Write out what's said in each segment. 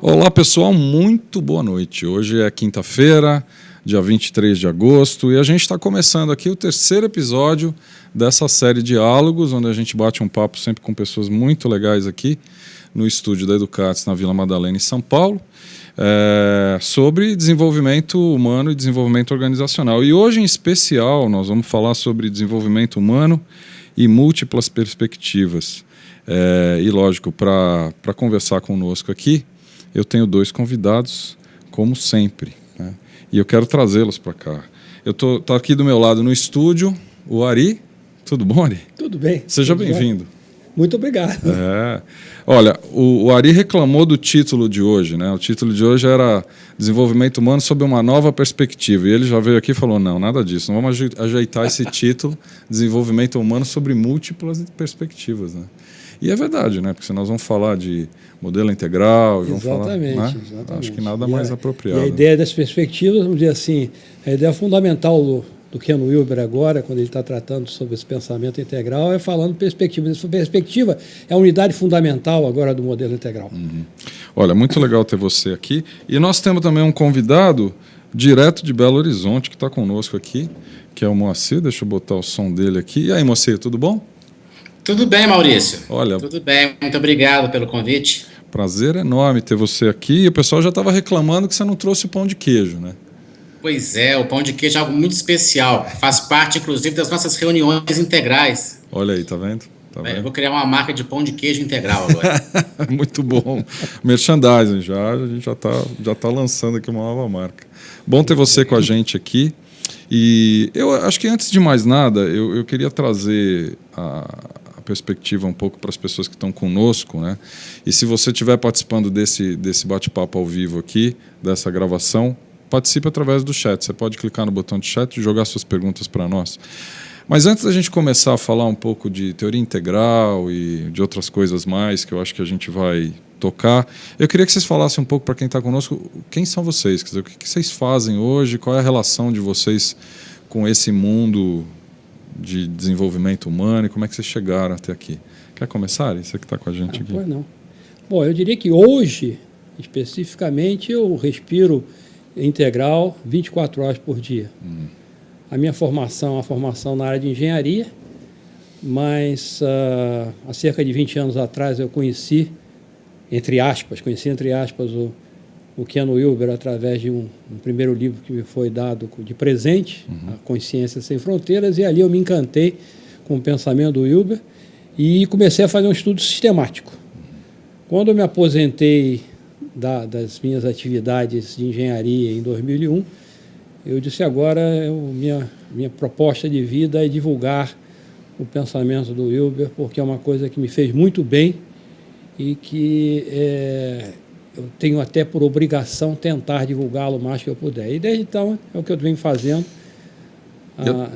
Olá pessoal, muito boa noite. Hoje é quinta-feira, dia 23 de agosto, e a gente está começando aqui o terceiro episódio dessa série Diálogos, onde a gente bate um papo sempre com pessoas muito legais aqui no estúdio da Educatis, na Vila Madalena, em São Paulo, sobre desenvolvimento humano e desenvolvimento organizacional. E hoje, em especial, nós vamos falar sobre desenvolvimento humano e múltiplas perspectivas. E, lógico, para conversar conosco aqui, eu tenho dois convidados, como sempre, né? E eu quero trazê-los para cá. Eu tô aqui do meu lado no estúdio, o Ari. Tudo bom, Ari? Tudo bem. Seja bem-vindo. Muito obrigado. Olha, o Ari reclamou do título de hoje, né? O título de hoje era Desenvolvimento Humano sob uma nova perspectiva. E ele já veio aqui e falou, não, nada disso. Não vamos ajeitar esse título, Desenvolvimento Humano sobre múltiplas perspectivas, né? E é verdade, né? Porque se nós vamos falar de modelo integral, vamos falar, né? Exatamente. Acho que nada mais apropriado. E a ideia das perspectivas, vamos dizer assim, a ideia fundamental do Ken Wilber agora, quando ele está tratando sobre esse pensamento integral, é falando perspectiva. Essa perspectiva é a unidade fundamental agora do modelo integral. Uhum. Olha, muito legal ter você aqui. E nós temos também um convidado direto de Belo Horizonte que está conosco aqui, que é o Moacir. Deixa eu botar o som dele aqui. E aí, Moacir, tudo bom? Tudo bem, Maurício. Olha, tudo bem, muito obrigado pelo convite. Prazer enorme ter você aqui. E o pessoal já estava reclamando que você não trouxe o pão de queijo, né? Pois é, o pão de queijo é algo muito especial. Faz parte, inclusive, das nossas reuniões integrais. Olha aí, tá vendo? Eu vou criar uma marca de pão de queijo integral agora. Muito bom. Merchandising, a gente já tá lançando aqui uma nova marca. Bom ter você com a gente aqui. E eu acho que antes de mais nada, eu queria trazer a perspectiva um pouco para as pessoas que estão conosco, né? E se você estiver participando desse bate-papo ao vivo aqui, dessa gravação, participe através do chat. Você pode clicar no botão de chat e jogar suas perguntas para nós. Mas antes da gente começar a falar um pouco de teoria integral e de outras coisas mais que eu acho que a gente vai tocar, eu queria que vocês falassem um pouco para quem está conosco, quem são vocês? Quer dizer, o que vocês fazem hoje? Qual é a relação de vocês com esse mundo de desenvolvimento humano e como é que vocês chegaram até aqui? Quer começar? Você que está com a gente aqui. Pois não. Bom, eu diria que hoje, especificamente, eu respiro integral 24 horas por dia. A minha formação é uma formação na área de engenharia, mas há cerca de 20 anos atrás eu conheci entre aspas, o Ken Wilber através de um primeiro livro que me foi dado de presente, A Consciência Sem Fronteiras, e ali eu me encantei com o pensamento do Wilber e comecei a fazer um estudo sistemático. Quando eu me aposentei das minhas atividades de engenharia em 2001, eu disse agora minha proposta de vida é divulgar o pensamento do Wilber, porque é uma coisa que me fez muito bem e que eu tenho até por obrigação tentar divulgá-lo o mais que eu puder. E desde então é o que eu venho fazendo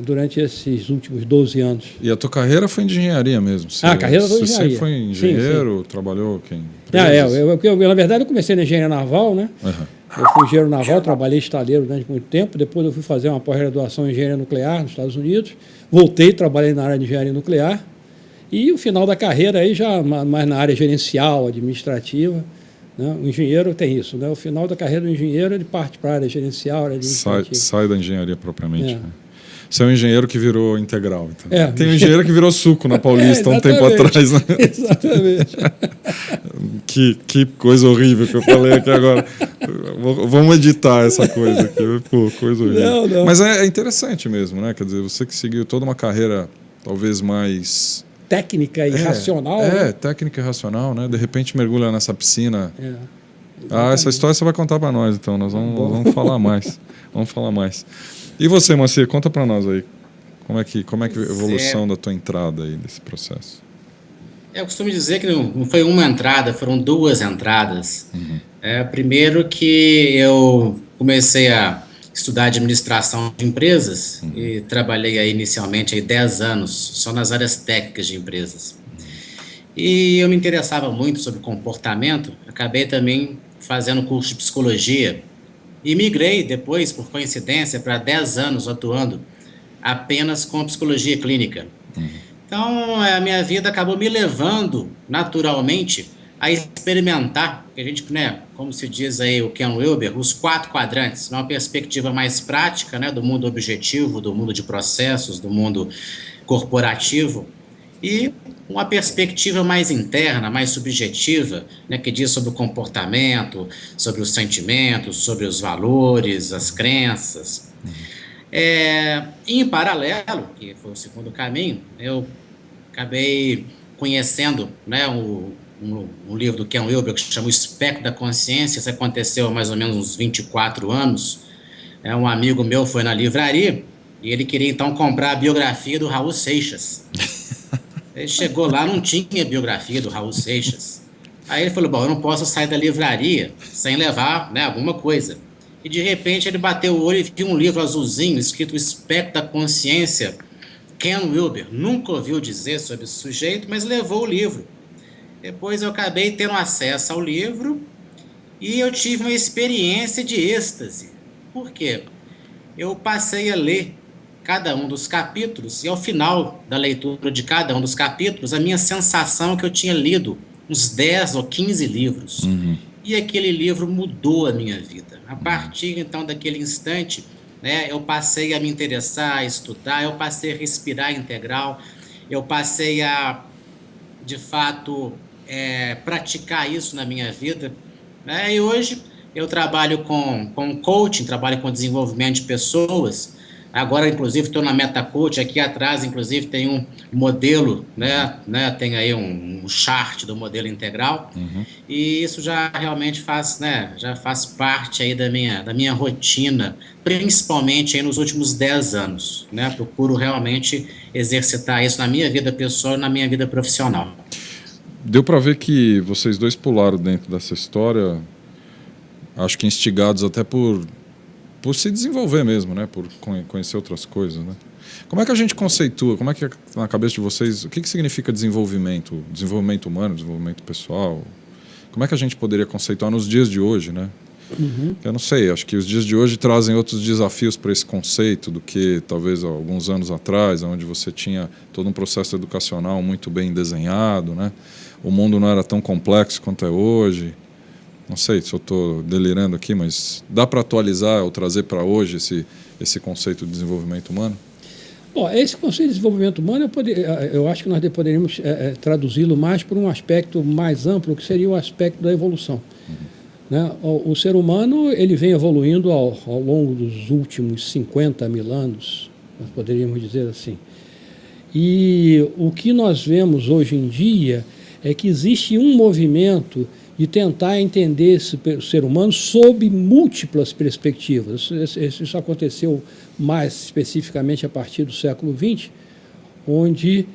durante esses últimos 12 anos. E a tua carreira foi em engenharia mesmo? A carreira foi em Você engenharia. sempre foi engenheiro, sim. Trabalhou quem? Na verdade eu comecei na engenharia naval, né? Eu fui engenheiro naval, trabalhei estaleiro durante muito tempo, depois eu fui fazer uma pós-graduação em engenharia nuclear nos Estados Unidos, voltei, trabalhei na área de engenharia nuclear, e o final da carreira aí já mais na área gerencial, administrativa, né? O engenheiro tem isso, né? O final da carreira do engenheiro ele parte para a área gerencial, área administrativa. Sai da engenharia propriamente. Né? Você é um engenheiro que virou integral. Então. Tem um engenheiro que virou suco na Paulista há um tempo atrás. Né? Exatamente. Que coisa horrível que eu falei aqui agora. Vamos editar essa coisa aqui. Pô, coisa horrível. Não. Mas é interessante mesmo, né? Quer dizer, você que seguiu toda uma carreira talvez mais... técnica e racional. Técnica e racional, né? De repente mergulha nessa piscina. Essa história você vai contar para nós, então. Nós vamos falar mais. Vamos falar mais. E você, Moacir, conta para nós aí. Como é que a evolução da tua entrada aí nesse processo? Eu costumo dizer que não foi uma entrada, foram duas entradas. Primeiro que eu comecei a estudar administração de empresas e trabalhei aí inicialmente aí 10 anos só nas áreas técnicas de empresas. E eu me interessava muito sobre comportamento, acabei também fazendo curso de psicologia e migrei depois, por coincidência, para 10 anos atuando apenas com psicologia clínica. Então, a minha vida acabou me levando naturalmente a experimentar, que a gente, né, como se diz aí o Ken Wilber, os 4 quadrantes, uma perspectiva mais prática, né, do mundo objetivo, do mundo de processos, do mundo corporativo, e uma perspectiva mais interna, mais subjetiva, né, que diz sobre o comportamento, sobre os sentimentos, sobre os valores, as crenças. Em paralelo, que foi o segundo caminho, eu acabei conhecendo, né, um livro do Ken Wilber que se chama O Espectro da Consciência. Isso aconteceu há mais ou menos uns 24 anos. Um amigo meu foi na livraria e ele queria então comprar a biografia do Raul Seixas. Ele chegou lá, não tinha biografia do Raul Seixas. Aí ele falou, bom, eu não posso sair da livraria sem levar, né, alguma coisa. E de repente ele bateu o olho e viu um livro azulzinho escrito O Espectro da Consciência. Ken Wilber nunca ouviu dizer sobre esse sujeito, mas levou o livro. Depois eu acabei tendo acesso ao livro e eu tive uma experiência de êxtase. Por quê? Eu passei a ler cada um dos capítulos e ao final da leitura de cada um dos capítulos, a minha sensação é que eu tinha lido uns 10 ou 15 livros. E aquele livro mudou a minha vida. A partir então daquele instante, né, eu passei a me interessar, a estudar, eu passei a respirar integral, eu passei a, de fato, praticar isso na minha vida, né? E hoje eu trabalho com coaching, trabalho com desenvolvimento de pessoas. Agora, inclusive, estou na MetaCoach. Aqui atrás, inclusive, tem um modelo, né? Tem aí um chart do modelo integral. E isso já realmente faz, né? Já faz parte aí da minha rotina, principalmente aí nos últimos 10 anos. Né? Procuro realmente exercitar isso na minha vida pessoal e na minha vida profissional. Deu para ver que vocês dois pularam dentro dessa história, acho que instigados até por se desenvolver mesmo, né? Por conhecer outras coisas, né? Como é que a gente conceitua, como é que na cabeça de vocês, o que significa desenvolvimento? Desenvolvimento humano, desenvolvimento pessoal? Como é que a gente poderia conceituar nos dias de hoje, né? Eu não sei, acho que os dias de hoje trazem outros desafios para esse conceito do que talvez alguns anos atrás, onde você tinha todo um processo educacional muito bem desenhado, né? O mundo não era tão complexo quanto é hoje. Não sei se eu estou delirando aqui, mas dá para atualizar ou trazer para hoje esse conceito de desenvolvimento humano? Bom, esse conceito de desenvolvimento humano, eu acho que nós poderíamos traduzi-lo mais por um aspecto mais amplo, que seria o aspecto da evolução. Né? O ser humano ele vem evoluindo ao longo dos últimos 50 mil anos, nós poderíamos dizer assim. E o que nós vemos hoje em dia é que existe um movimento de tentar entender esse ser humano sob múltiplas perspectivas. Isso aconteceu mais especificamente a partir do século XX, onde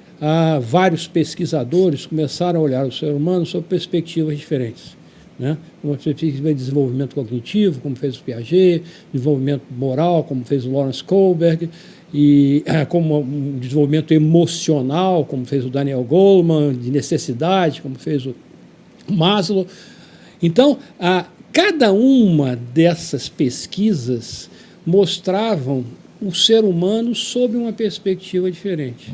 vários pesquisadores começaram a olhar o ser humano sob perspectivas diferentes. Né? Uma perspectiva de desenvolvimento cognitivo, como fez o Piaget, desenvolvimento moral, como fez o Lawrence Kohlberg, e como um desenvolvimento emocional, como fez o Daniel Goleman, de necessidade, como fez o Maslow. Então, cada uma dessas pesquisas mostravam o ser humano sob uma perspectiva diferente.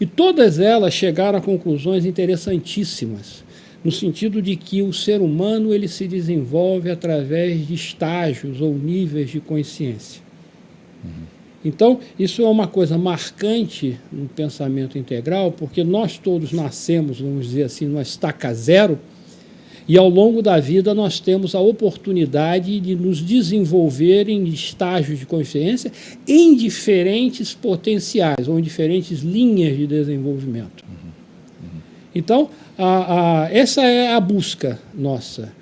E todas elas chegaram a conclusões interessantíssimas, no sentido de que o ser humano ele se desenvolve através de estágios ou níveis de consciência. Então, isso é uma coisa marcante no pensamento integral, porque nós todos nascemos, vamos dizer assim, numa estaca zero, e ao longo da vida nós temos a oportunidade de nos desenvolver em estágios de consciência em diferentes potenciais, ou em diferentes linhas de desenvolvimento. Então, essa é a busca nossa,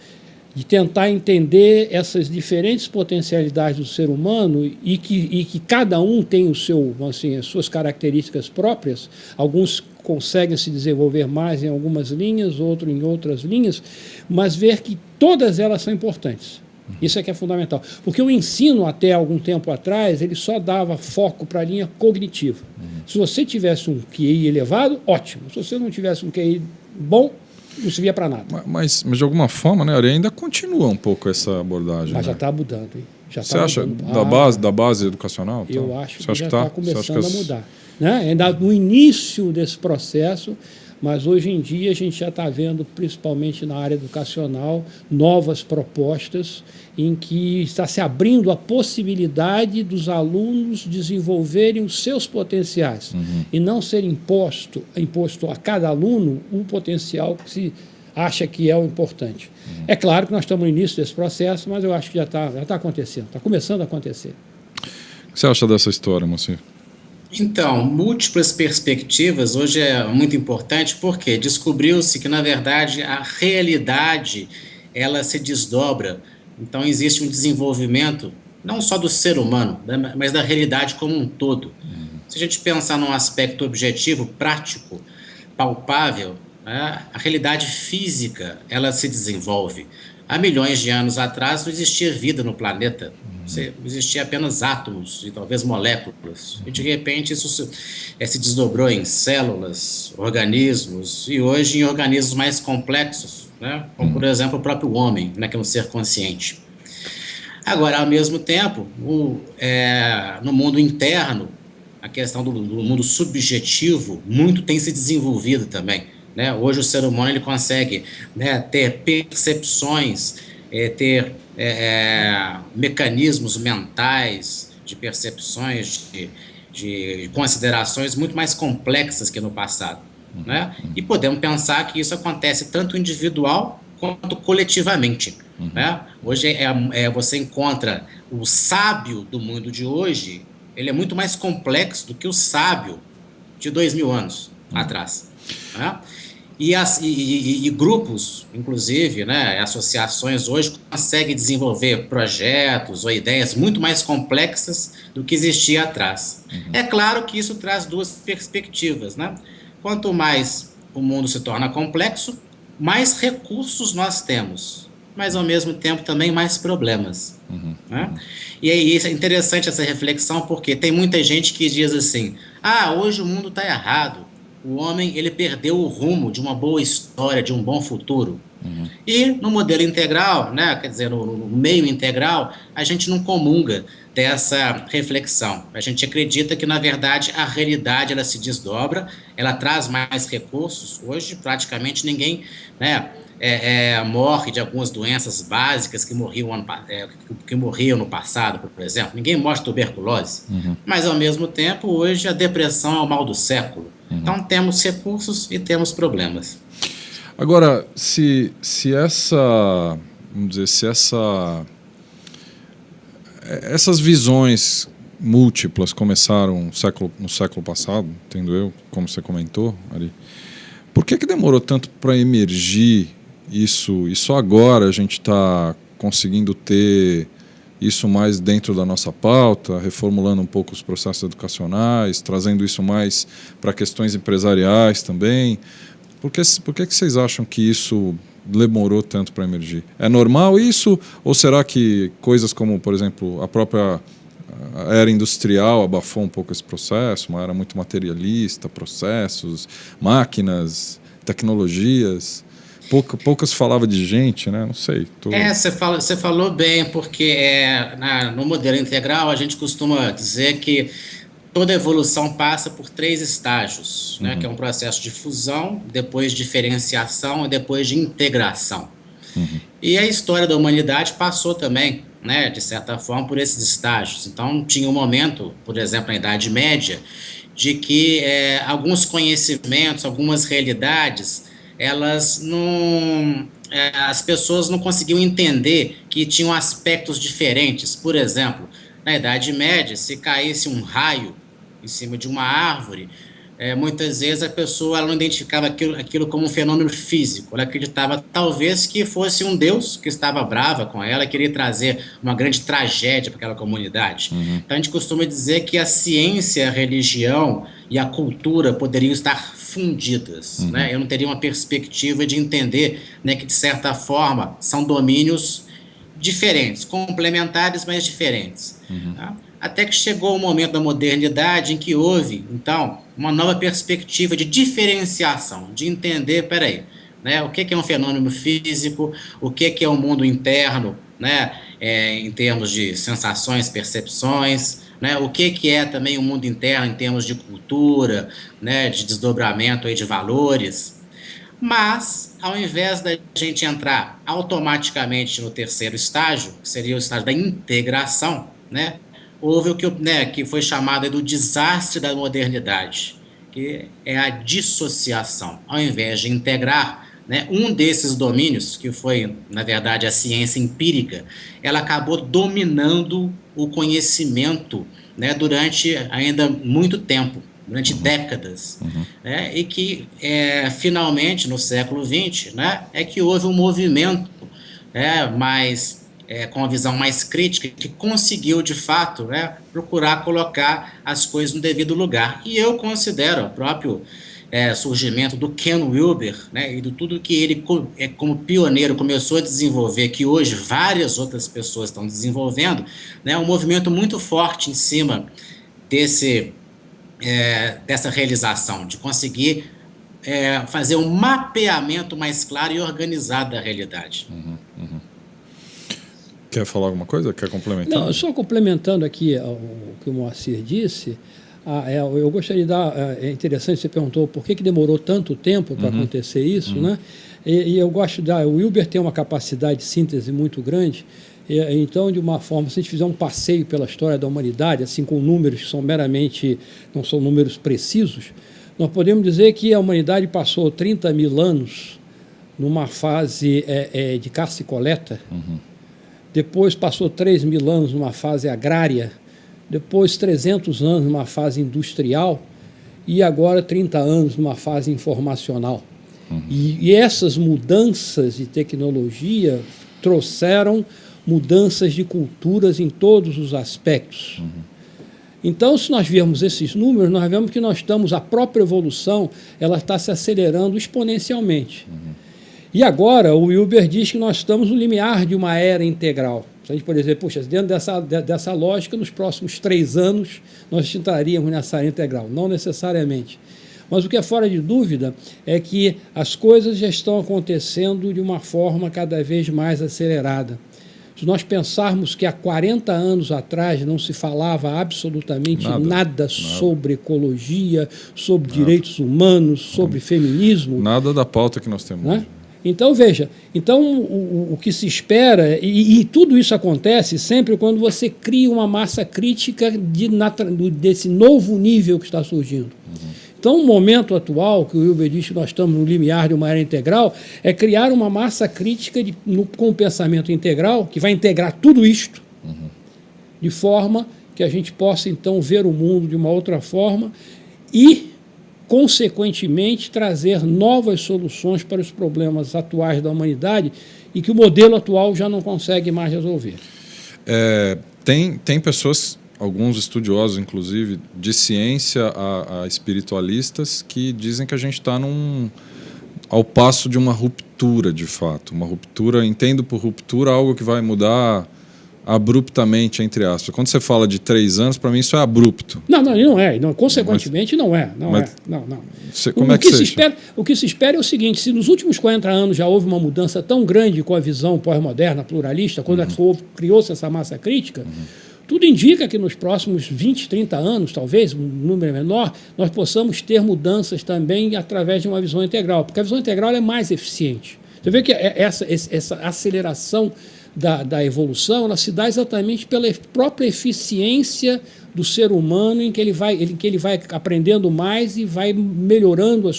de tentar entender essas diferentes potencialidades do ser humano e que cada um tem o seu, assim, as suas características próprias. Alguns conseguem se desenvolver mais em algumas linhas, outros em outras linhas, mas ver que todas elas são importantes. Isso é que é fundamental. Porque o ensino, até algum tempo atrás, ele só dava foco para a linha cognitiva. Se você tivesse um QI elevado, ótimo. Se você não tivesse um QI bom, não servia para nada. Mas de alguma forma, né, ainda continua um pouco essa abordagem. Mas né? já está mudando, hein? Você acha da base educacional? Eu acho que já está começando a mudar. Né? Ainda no início desse processo, mas hoje em dia a gente já está vendo, principalmente na área educacional, novas propostas em que está se abrindo a possibilidade dos alunos desenvolverem os seus potenciais e não ser imposto a cada aluno um potencial que se acha que é o importante. É claro que nós estamos no início desse processo, mas eu acho que já está acontecendo, está começando a acontecer. O que você acha dessa história, Moacir? Então, múltiplas perspectivas hoje é muito importante porque descobriu-se que, na verdade, a realidade ela se desdobra. Então, existe um desenvolvimento não só do ser humano, né, mas da realidade como um todo. Se a gente pensar num aspecto objetivo, prático, palpável, né, a realidade física ela se desenvolve. Há milhões de anos atrás não existia vida no planeta. Existia apenas átomos e talvez moléculas. E de repente isso se desdobrou em células, organismos e hoje em organismos mais complexos, né? Como por exemplo o próprio homem, né, que é um ser consciente. Agora, ao mesmo tempo, no mundo interno, a questão do mundo subjetivo, muito tem se desenvolvido também. Né? Hoje o ser humano ele consegue, né, ter percepções, ter mecanismos mentais de percepções, de considerações muito mais complexas que no passado. Né? E podemos pensar que isso acontece tanto individual quanto coletivamente. Né? Hoje você encontra o sábio do mundo de hoje, ele é muito mais complexo do que o sábio de 2000 anos atrás. Né? E grupos, inclusive, né, associações hoje conseguem desenvolver projetos ou ideias muito mais complexas do que existia atrás. É claro que isso traz duas perspectivas. Né? Quanto mais o mundo se torna complexo, mais recursos nós temos, mas ao mesmo tempo também mais problemas. Né? E aí é interessante essa reflexão porque tem muita gente que diz assim, hoje o mundo está errado. O homem ele perdeu o rumo de uma boa história, de um bom futuro. E no modelo integral, né, quer dizer, no meio integral, a gente não comunga dessa reflexão. A gente acredita que, na verdade, a realidade ela se desdobra, ela traz mais recursos. Hoje, praticamente, ninguém, né, morre de algumas doenças básicas que morriam no passado, por exemplo. Ninguém morre de tuberculose. Mas, ao mesmo tempo, hoje a depressão é o mal do século. Então, temos recursos e temos problemas. Agora, se essas visões múltiplas começaram no século passado, entendo eu, como você comentou, Ari, por que demorou tanto para emergir isso? E só agora a gente está conseguindo ter isso mais dentro da nossa pauta, reformulando um pouco os processos educacionais, trazendo isso mais para questões empresariais também. Por que vocês acham que isso demorou tanto para emergir? É normal isso? Ou será que coisas como, por exemplo, a própria era industrial abafou um pouco esse processo, uma era muito materialista, processos, máquinas, tecnologias... Poucas falavam de gente, né? Não sei. Você falou bem, porque no modelo integral a gente costuma dizer que toda evolução passa por 3 estágios, né? Que é um processo de fusão, depois de diferenciação e depois de integração. E a história da humanidade passou também, né, de certa forma, por esses estágios. Então, tinha um momento, por exemplo, na Idade Média, de que alguns conhecimentos, algumas realidades... as pessoas não conseguiam entender que tinham aspectos diferentes. Por exemplo, na Idade Média, se caísse um raio em cima de uma árvore, muitas vezes a pessoa ela não identificava aquilo como um fenômeno físico. Ela acreditava talvez que fosse um Deus que estava brava com ela, queria trazer uma grande tragédia para aquela comunidade. Então a gente costuma dizer que a ciência, a religião e a cultura poderiam estar fundidas. Né? Eu não teria uma perspectiva de entender, né, que de certa forma são domínios diferentes, complementares, mas diferentes. Tá? Até que chegou o momento da modernidade em que houve, então, uma nova perspectiva de diferenciação, de entender, peraí, né, o que é um fenômeno físico, o que é o mundo interno, né, em termos de sensações, percepções, né, o que é também o mundo interno em termos de cultura, né, de desdobramento aí de valores. Mas, ao invés da gente entrar automaticamente no terceiro estágio, que seria o estágio da integração, né, houve o que, né, que foi chamado do desastre da modernidade, que é a dissociação. Ao invés de integrar, né, um desses domínios, que foi, na verdade, a ciência empírica, ela acabou dominando o conhecimento, né, durante ainda muito tempo, durante décadas, né, e que finalmente no século XX, né, é que houve um movimento com a visão mais crítica, que conseguiu de fato, né, procurar colocar as coisas no devido lugar. E eu considero o próprio surgimento do Ken Wilber, né, e de tudo que ele, como pioneiro, começou a desenvolver, que hoje várias outras pessoas estão desenvolvendo, né, um movimento muito forte em cima dessa realização, de conseguir fazer um mapeamento mais claro e organizado da realidade. Quer falar alguma coisa? Quer complementar? Não, só complementando aqui o que o Moacir disse, eu gostaria de dar... É interessante, você perguntou por que demorou tanto tempo para acontecer isso, né? E eu gosto de dar... O Wilber tem uma capacidade de síntese muito grande, então, de uma forma, se a gente fizer um passeio pela história da humanidade, assim, com números que são meramente... não são números precisos, nós podemos dizer que a humanidade passou 30 mil anos numa fase de caça e coleta, depois passou 3 mil anos numa fase agrária, depois 300 anos numa fase industrial e agora 30 anos numa fase informacional. E essas mudanças de tecnologia trouxeram mudanças de culturas em todos os aspectos. Então, se nós virmos esses números, nós vemos que a própria evolução, ela está se acelerando exponencialmente. E agora, o Wilber diz que nós estamos no limiar de uma era integral. Se a gente, por exemplo, dentro dessa lógica, nos próximos 3 anos, nós entraríamos nessa era integral. Não necessariamente. Mas o que é fora de dúvida é que as coisas já estão acontecendo de uma forma cada vez mais acelerada. Se nós pensarmos que há 40 anos atrás não se falava absolutamente nada sobre ecologia, sobre direitos humanos, sobre feminismo... Nada da pauta que nós temos hoje. Então, veja, o que se espera, e tudo isso acontece sempre quando você cria uma massa crítica desse novo nível que está surgindo. Então, o momento atual, que o Wilber diz que nós estamos no limiar de uma era integral, é criar uma massa crítica com o pensamento integral, que vai integrar tudo isto, de forma que a gente possa, então, ver o mundo de uma outra forma e, consequentemente, trazer novas soluções para os problemas atuais da humanidade e que o modelo atual já não consegue mais resolver. Tem pessoas... alguns estudiosos, inclusive, de ciência a espiritualistas, que dizem que a gente está ao passo de uma ruptura, de fato. Uma ruptura, entendo por ruptura algo que vai mudar abruptamente, entre aspas. Quando você fala de 3 anos, para mim isso é abrupto. Não, consequentemente não é. Não. Como é que se espera? O que se espera é o seguinte: se nos últimos 40 anos já houve uma mudança tão grande com a visão pós-moderna, pluralista, quando criou-se essa massa crítica, tudo indica que nos próximos 20, 30 anos, talvez, um número menor, nós possamos ter mudanças também através de uma visão integral, porque a visão integral é mais eficiente. Você vê que essa aceleração da evolução, ela se dá exatamente pela própria eficiência do ser humano, em que ele vai aprendendo mais e vai melhorando a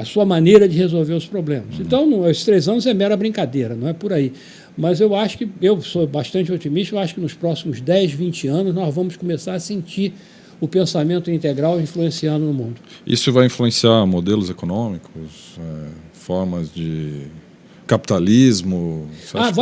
sua maneira de resolver os problemas. Então, os 3 anos é mera brincadeira, não é por aí. Mas eu sou bastante otimista, eu acho que nos próximos 10, 20 anos nós vamos começar a sentir o pensamento integral influenciando no mundo. Isso vai influenciar modelos econômicos, formas de capitalismo?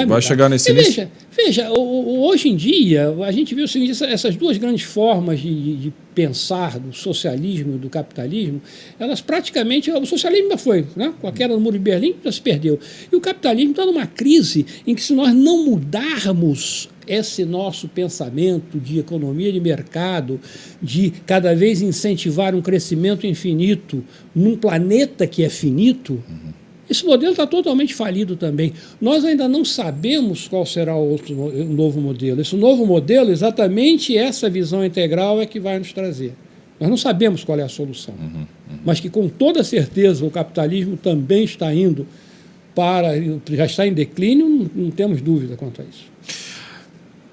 Vai chegar nesse nível? Veja, hoje em dia, a gente viu o seguinte: essas duas grandes formas de pensar do socialismo e do capitalismo, elas praticamente... O socialismo já foi, né? Com a queda do Muro de Berlim, já se perdeu. E o capitalismo está numa crise em que, se nós não mudarmos esse nosso pensamento de economia de mercado, de cada vez incentivar um crescimento infinito num planeta que é finito, Esse modelo está totalmente falido também. Nós ainda não sabemos qual será o novo modelo. Esse novo modelo, exatamente essa visão integral é que vai nos trazer. Nós não sabemos qual é a solução, mas que com toda certeza o capitalismo também está indo já está em declínio, não temos dúvida quanto a isso.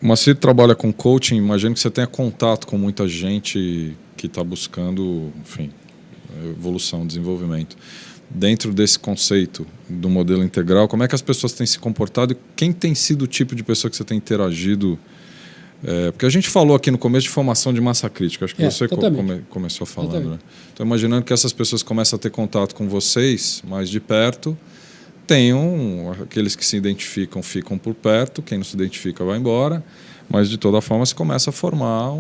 O Moacir trabalha com coaching, imagino que você tenha contato com muita gente que está buscando, enfim, evolução, desenvolvimento. Dentro desse conceito do modelo integral, como é que as pessoas têm se comportado e quem tem sido o tipo de pessoa que você tem interagido? Porque a gente falou aqui no começo de formação de massa crítica, acho que você começou falando. Né? Então, imaginando que essas pessoas começam a ter contato com vocês mais de perto, aqueles que se identificam ficam por perto, quem não se identifica vai embora, mas de toda forma se começa a formar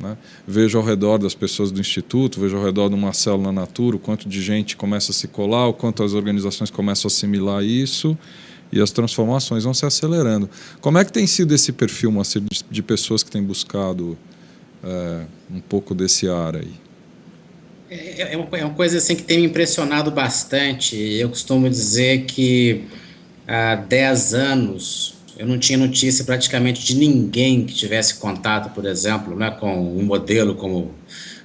né? Vejo ao redor das pessoas do Instituto, vejo ao redor de uma célula Natura, o quanto de gente começa a se colar, o quanto as organizações começam a assimilar isso e as transformações vão se acelerando. Como é que tem sido esse perfil, Moacir, de pessoas que têm buscado um pouco desse ar aí? É uma coisa assim que tem me impressionado bastante. Eu costumo dizer que há 10 anos eu não tinha notícia praticamente de ninguém que tivesse contato, por exemplo, né, com um modelo como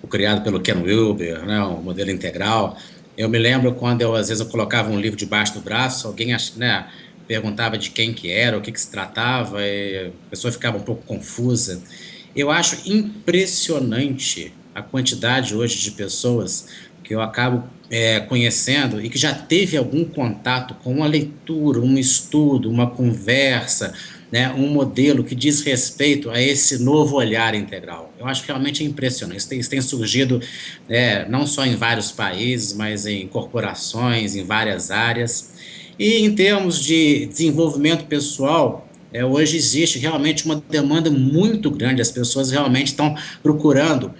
o criado pelo Ken Wilber, né, um modelo integral. Eu me lembro quando às vezes eu colocava um livro debaixo do braço, alguém né, perguntava de quem que era, o que se tratava, e a pessoa ficava um pouco confusa. Eu acho impressionante a quantidade hoje de pessoas que eu acabo conhecendo e que já teve algum contato com uma leitura, um estudo, uma conversa, né, um modelo que diz respeito a esse novo olhar integral. Eu acho que realmente é impressionante. Isso tem surgido não só em vários países, mas em corporações, em várias áreas. E em termos de desenvolvimento pessoal, hoje existe realmente uma demanda muito grande. As pessoas realmente estão procurando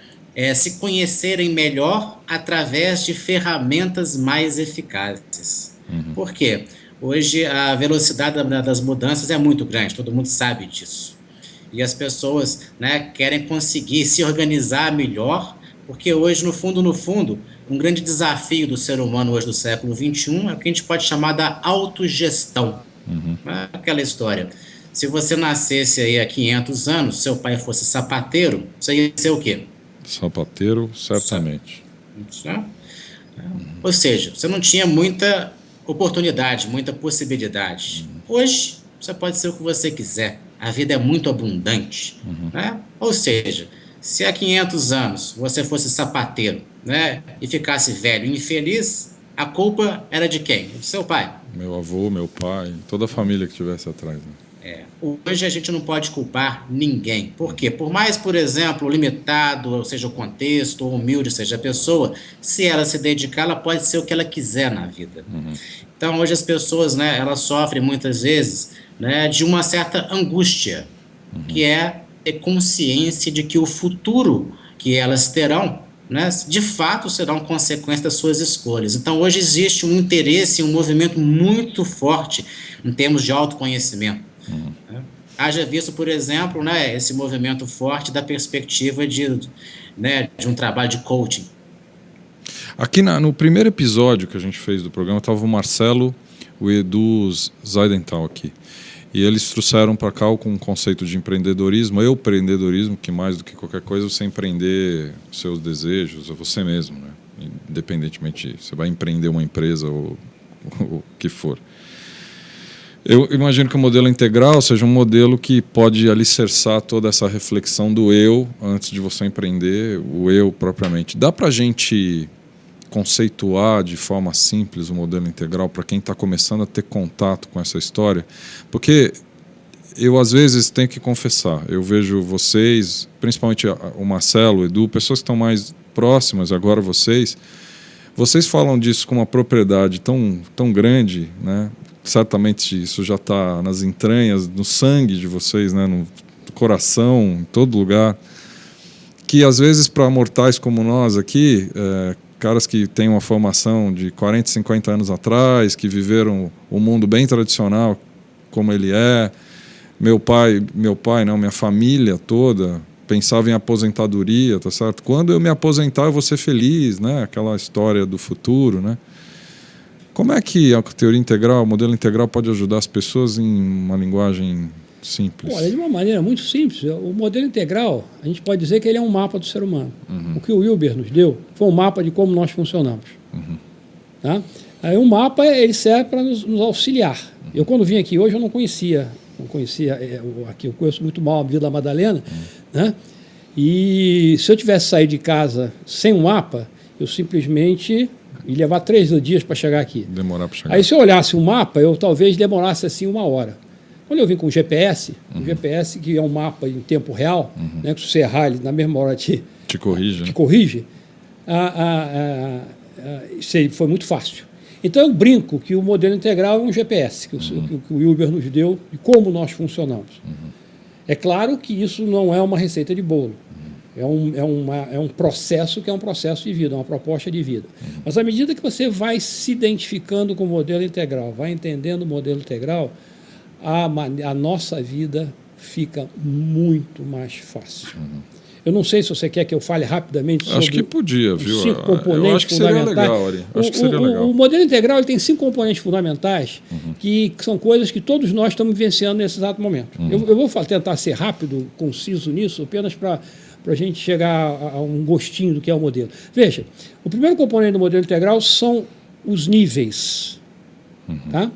se conhecerem melhor através de ferramentas mais eficazes. Por quê? Hoje a velocidade das mudanças é muito grande, todo mundo sabe disso. E as pessoas, né, querem conseguir se organizar melhor, porque hoje, no fundo, um grande desafio do ser humano hoje do século XXI é o que a gente pode chamar da autogestão. Aquela história. Se você nascesse aí há 500 anos, seu pai fosse sapateiro, você ia ser o quê? Sapateiro, certamente. Ou seja, você não tinha muita oportunidade, muita possibilidade. Hoje, você pode ser o que você quiser. A vida é muito abundante. Né? Ou seja, se há 500 anos você fosse sapateiro, né, e ficasse velho e infeliz, a culpa era de quem? Do seu pai. Meu avô, meu pai, toda a família que estivesse atrás. Né? Hoje a gente não pode culpar ninguém. Por quê? Por mais, por exemplo, limitado, ou seja, o contexto, ou humilde seja a pessoa, se ela se dedicar, ela pode ser o que ela quiser na vida. Então, hoje as pessoas, né, elas sofrem muitas vezes, né, de uma certa angústia, que é ter consciência de que o futuro que elas terão, né, de fato serão consequência das suas escolhas. Então, hoje existe um interesse, um movimento muito forte em termos de autoconhecimento. Haja visto, por exemplo, né, esse movimento forte da perspectiva de um trabalho de coaching. Aqui no primeiro episódio que a gente fez do programa, estava o Marcelo, o Edu Zaidental aqui. E eles trouxeram para cá com um conceito de empreendedorismo, empreendedorismo, que mais do que qualquer coisa você empreender os seus desejos, é você mesmo, né? Independentemente, você vai empreender uma empresa ou o que for. Eu imagino que o modelo integral seja um modelo que pode alicerçar toda essa reflexão do eu antes de você empreender, o eu propriamente. Dá para a gente conceituar de forma simples o modelo integral para quem está começando a ter contato com essa história? Porque eu, às vezes, tenho que confessar, eu vejo vocês, principalmente o Marcelo, o Edu, pessoas que estão mais próximas, agora vocês falam disso com uma propriedade tão grande, né? Certamente isso já está nas entranhas, no sangue de vocês, né? No coração, em todo lugar, que às vezes para mortais como nós aqui, caras que têm uma formação de 40, 50 anos atrás, que viveram um mundo bem tradicional como ele é, minha família toda pensava em aposentadoria, tá certo? Quando eu me aposentar eu vou ser feliz, né? Aquela história do futuro, né? Como é que a teoria integral, o modelo integral pode ajudar as pessoas em uma linguagem simples? Olha, de uma maneira muito simples, o modelo integral, a gente pode dizer que ele é um mapa do ser humano. O que o Wilber nos deu foi um mapa de como nós funcionamos. Tá? Aí um mapa ele serve para nos auxiliar. Eu, quando vim aqui hoje, eu não conhecia aqui eu conheço muito mal a Vila Madalena, né? E se eu tivesse saído de casa sem um mapa, eu simplesmente ia levar 3 dias para chegar aqui. Demorar para chegar. Aí se eu olhasse um mapa, eu talvez demorasse assim 1 hora. Quando eu vim com o GPS, o GPS que é um mapa em tempo real, né, que se você errar, ele na mesma hora te corrige. Te corrige, isso foi muito fácil. Então eu brinco que o modelo integral é um GPS, que o Wilber nos deu de como nós funcionamos. É claro que isso não é uma receita de bolo. É um processo que é um processo de vida, uma proposta de vida. Mas à medida que você vai se identificando com o modelo integral, vai entendendo o modelo integral, a nossa vida fica muito mais fácil. Eu não sei se você quer que eu fale rapidamente sobre acho que podia, viu? os 5 componentes eu acho que seria fundamentais. legal, Ari. Acho que seria legal. O modelo integral ele tem 5 componentes fundamentais que são coisas que todos nós estamos vivenciando nesse exato momento. Eu vou tentar ser rápido, conciso nisso, apenas para a gente chegar a um gostinho do que é o modelo. Veja, o primeiro componente do modelo integral são os níveis. Tá?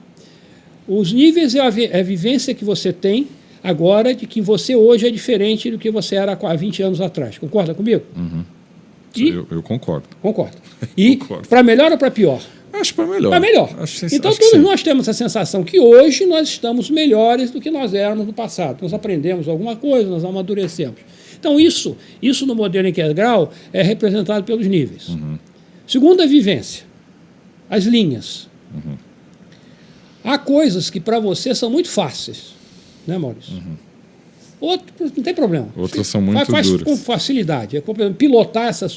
Os níveis é a vivência que você tem agora de que você hoje é diferente do que você era há 20 anos atrás. Concorda comigo? Eu concordo. Concordo. E para melhor ou para pior? Acho para melhor. Para melhor. Então todos nós temos a sensação que hoje nós estamos melhores do que nós éramos no passado. Nós aprendemos alguma coisa, nós amadurecemos. Então isso no modelo integral é representado pelos níveis. Segunda vivência, as linhas. Há coisas que para você são muito fáceis, né, Maurício? Outros não tem problema. Outras são muito faz duras. Com facilidade. Pilotar essa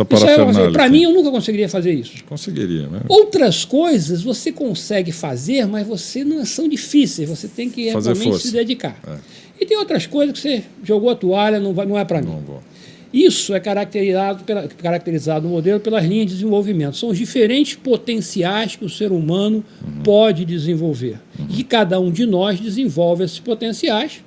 parafernália. Para mim, eu nunca conseguiria fazer isso. Conseguiria, né? Outras coisas você consegue fazer, mas são difíceis. Você tem que realmente se dedicar. E tem outras coisas que você jogou a toalha, não é para mim. Não vou. Isso é caracterizado no modelo pelas linhas de desenvolvimento. São os diferentes potenciais que o ser humano pode desenvolver. E cada um de nós desenvolve esses potenciais.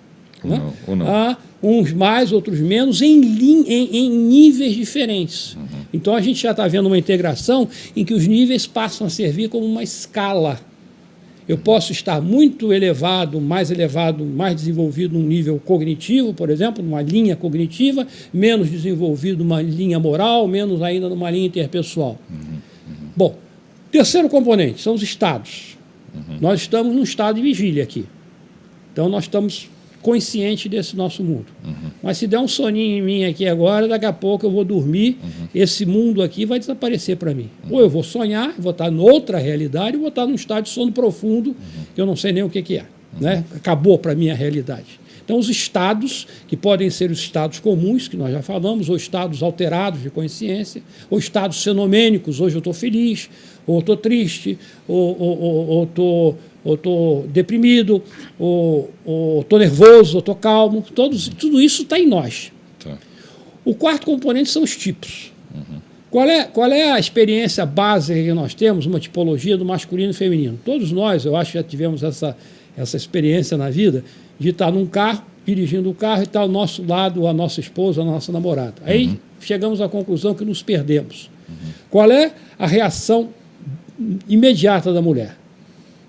Ou não. Uns mais, outros menos, em níveis diferentes. Então a gente já está vendo uma integração em que os níveis passam a servir como uma escala. Eu posso estar muito elevado, mais desenvolvido num nível cognitivo, por exemplo, numa linha cognitiva, menos desenvolvido numa linha moral, menos ainda numa linha interpessoal. Bom, terceiro componente são os estados. Nós estamos num estado de vigília aqui. Então nós estamos conscientes desse nosso mundo. Mas se der um soninho em mim aqui agora, daqui a pouco eu vou dormir, esse mundo aqui vai desaparecer para mim. Ou eu vou sonhar, vou estar em outra realidade, ou vou estar num estado de sono profundo, que eu não sei nem o que é. Né? Acabou para mim a realidade. Então os estados, que podem ser os estados comuns, que nós já falamos, ou estados alterados de consciência, ou estados fenomênicos, hoje eu estou feliz, ou estou triste, ou estou deprimido, ou estou nervoso, ou estou calmo. Tudo isso está em nós. Tá. O quarto componente são os tipos. Qual é a experiência básica que nós temos, uma tipologia do masculino e feminino? Todos nós, eu acho, já tivemos essa experiência na vida de estar num carro, dirigindo o carro e estar ao nosso lado a nossa esposa, a nossa namorada. Aí chegamos à conclusão que nos perdemos. Qual é a reação imediata da mulher?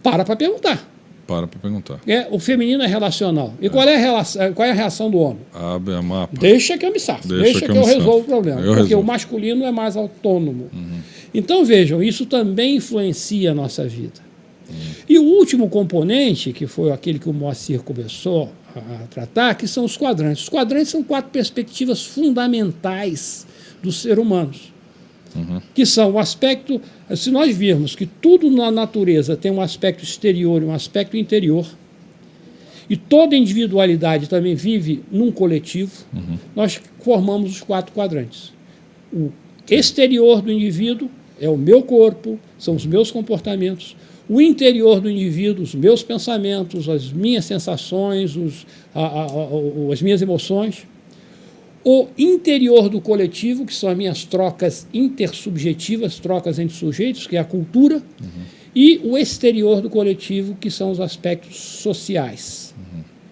Para perguntar. Para perguntar. O feminino é relacional. E qual é a reação do homem? Abre a mapa. Deixa que eu me safo. Deixa que eu resolvo o problema. Porque o masculino é mais autônomo. Então, vejam, isso também influencia a nossa vida. E o último componente, que foi aquele que o Moacir começou a tratar, que são os quadrantes. Os quadrantes são 4 perspectivas fundamentais do ser humano. Que são o aspecto, se nós virmos que tudo na natureza tem um aspecto exterior e um aspecto interior, e toda individualidade também vive num coletivo, nós formamos os 4 quadrantes. O exterior do indivíduo é o meu corpo, são os meus comportamentos. O interior do indivíduo, os meus pensamentos, as minhas sensações, as minhas emoções. o interior do coletivo, que são as minhas trocas intersubjetivas, trocas entre sujeitos, que é a cultura, e o exterior do coletivo, que são os aspectos sociais.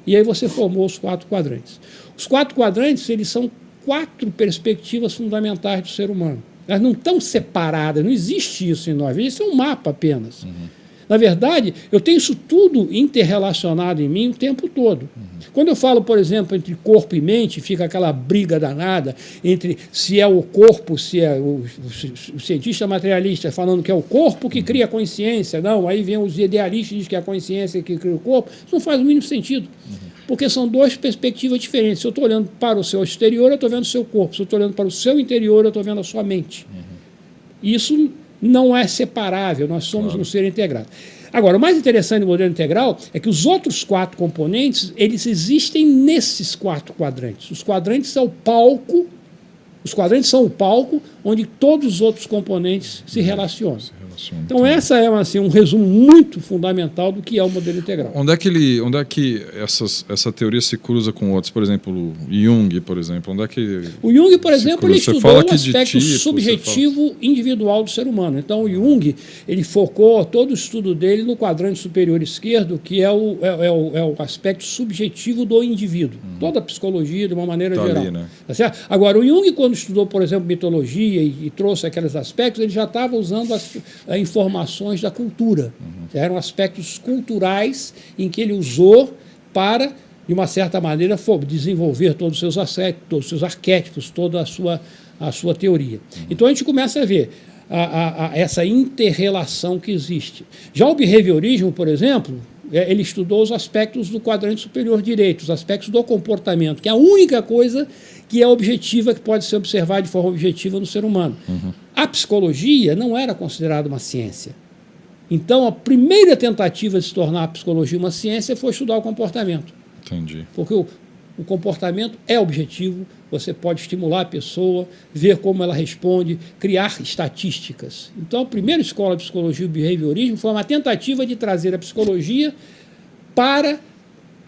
E aí você formou os 4 quadrantes. Os 4 quadrantes, eles são 4 perspectivas fundamentais do ser humano. Elas não estão separadas, não existe isso em nós. Isso é um mapa apenas. Na verdade, eu tenho isso tudo interrelacionado em mim o tempo todo. Quando eu falo, por exemplo, entre corpo e mente, fica aquela briga danada entre se é o corpo, se é o cientista materialista falando que é o corpo que cria a consciência. Não, aí vem os idealistas e dizem que é a consciência que cria o corpo. Isso não faz o mínimo sentido. Porque são 2 perspectivas diferentes. Se eu estou olhando para o seu exterior, eu estou vendo o seu corpo. Se eu estou olhando para o seu interior, eu estou vendo a sua mente. Isso não é separável, nós somos um ser integrado. Agora, o mais interessante do modelo integral é que os outros 4 componentes, eles existem nesses 4 quadrantes. Os quadrantes são o palco, onde todos os outros componentes se relacionam. Então, essa é um resumo muito fundamental do que é o modelo integral. Onde é que essa teoria se cruza com outros? Por exemplo, o Jung, por exemplo. Onde é que o Jung, por exemplo, ele estudou o aspecto tipo, subjetivo individual do ser humano. Então, o Jung, ele focou todo o estudo dele no quadrante superior esquerdo, que é o aspecto subjetivo do indivíduo. Toda a psicologia, de uma maneira geral. Ali, né? Tá certo? Agora, o Jung, quando estudou, por exemplo, mitologia e trouxe aqueles aspectos, ele já estava usando as informações da cultura. Eram aspectos culturais em que ele usou para, de uma certa maneira, desenvolver todos os seus aspectos, todos os seus arquétipos, toda a sua teoria. Então a gente começa a ver essa inter-relação que existe. Já o behaviorismo, por exemplo, ele estudou os aspectos do quadrante superior direito, os aspectos do comportamento, que é a única coisa que é objetiva, que pode ser observada de forma objetiva no ser humano. A psicologia não era considerada uma ciência. Então, a primeira tentativa de se tornar a psicologia uma ciência foi estudar o comportamento. Entendi. Porque o comportamento é objetivo, você pode estimular a pessoa, ver como ela responde, criar estatísticas. Então, a primeira escola de psicologia e behaviorismo foi uma tentativa de trazer a psicologia para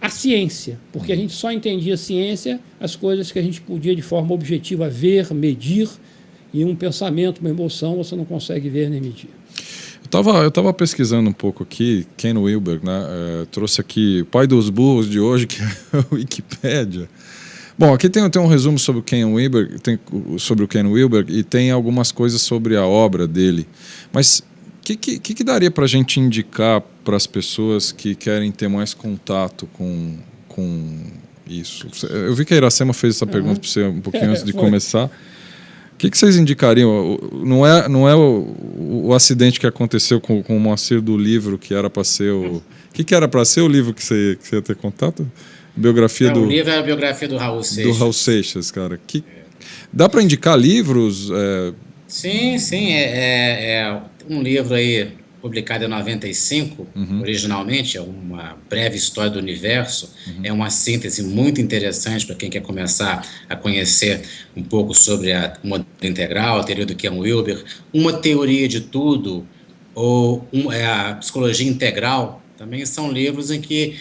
a ciência, porque a gente só entendia ciência as coisas que a gente podia de forma objetiva ver, medir, e um pensamento, uma emoção, você não consegue ver nem medir. Eu estava pesquisando um pouco aqui, Ken Wilber, né? Trouxe aqui o pai dos burros de hoje, que é a Wikipédia. Bom, aqui tem um resumo sobre o Ken Wilber, e tem algumas coisas sobre a obra dele. Mas o que daria para a gente indicar para as pessoas que querem ter mais contato com isso? Eu vi que a Iracema fez essa pergunta para você um pouquinho antes de começar. O que vocês indicariam? Não é o acidente que aconteceu com o Moacir do livro, que era para ser o... O que era para ser o livro que você ia ter contato? Biografia do... O livro é a biografia do Raul Seixas. Do Raul Seixas, cara. Dá para indicar livros? Sim. É um livro aí publicado em 95, originalmente, é uma breve história do universo, é uma síntese muito interessante para quem quer começar a conhecer um pouco sobre o modelo integral, a teoria do Ken Wilber, uma teoria de tudo, ou a psicologia integral, também são livros em que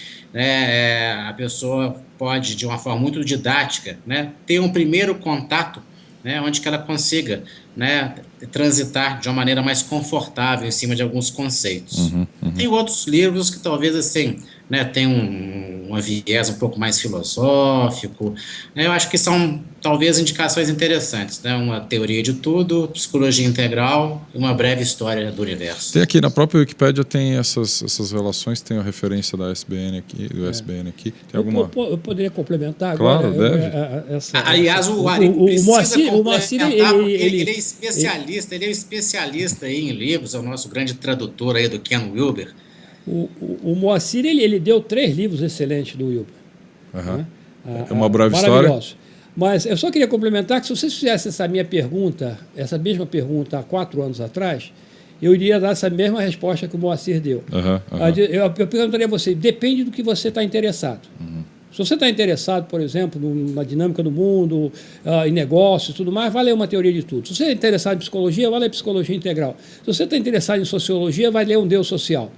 a pessoa pode, de uma forma muito didática, ter um primeiro contato, onde que ela consiga transitar de uma maneira mais confortável em cima de alguns conceitos. Tem outros livros que talvez assim, tem um viés um pouco mais filosófico. Eu acho que são talvez indicações interessantes, uma teoria de tudo, psicologia integral e uma breve história do universo. Tem aqui na própria Wikipédia, tem essas relações, tem a referência da SBN aqui, do SBN aqui. Tem alguma... Eu poderia complementar claro, agora? Deve. Aliás, o Moacir, ele é especialista aí em livros, é o nosso grande tradutor aí do Ken Wilber. O Moacir, ele deu 3 livros excelentes do Wilber. É uma breve história. Mas eu só queria complementar que se vocês fizessem essa mesma pergunta há 4 anos atrás, eu iria dar essa mesma resposta que o Moacir deu. Eu perguntaria a você, depende do que você está interessado. Se você está interessado, por exemplo, na dinâmica do mundo, em negócios e tudo mais, vai ler uma teoria de tudo. Se você é interessado em psicologia, vai ler psicologia integral. Se você está interessado em sociologia, vai ler um Deus social.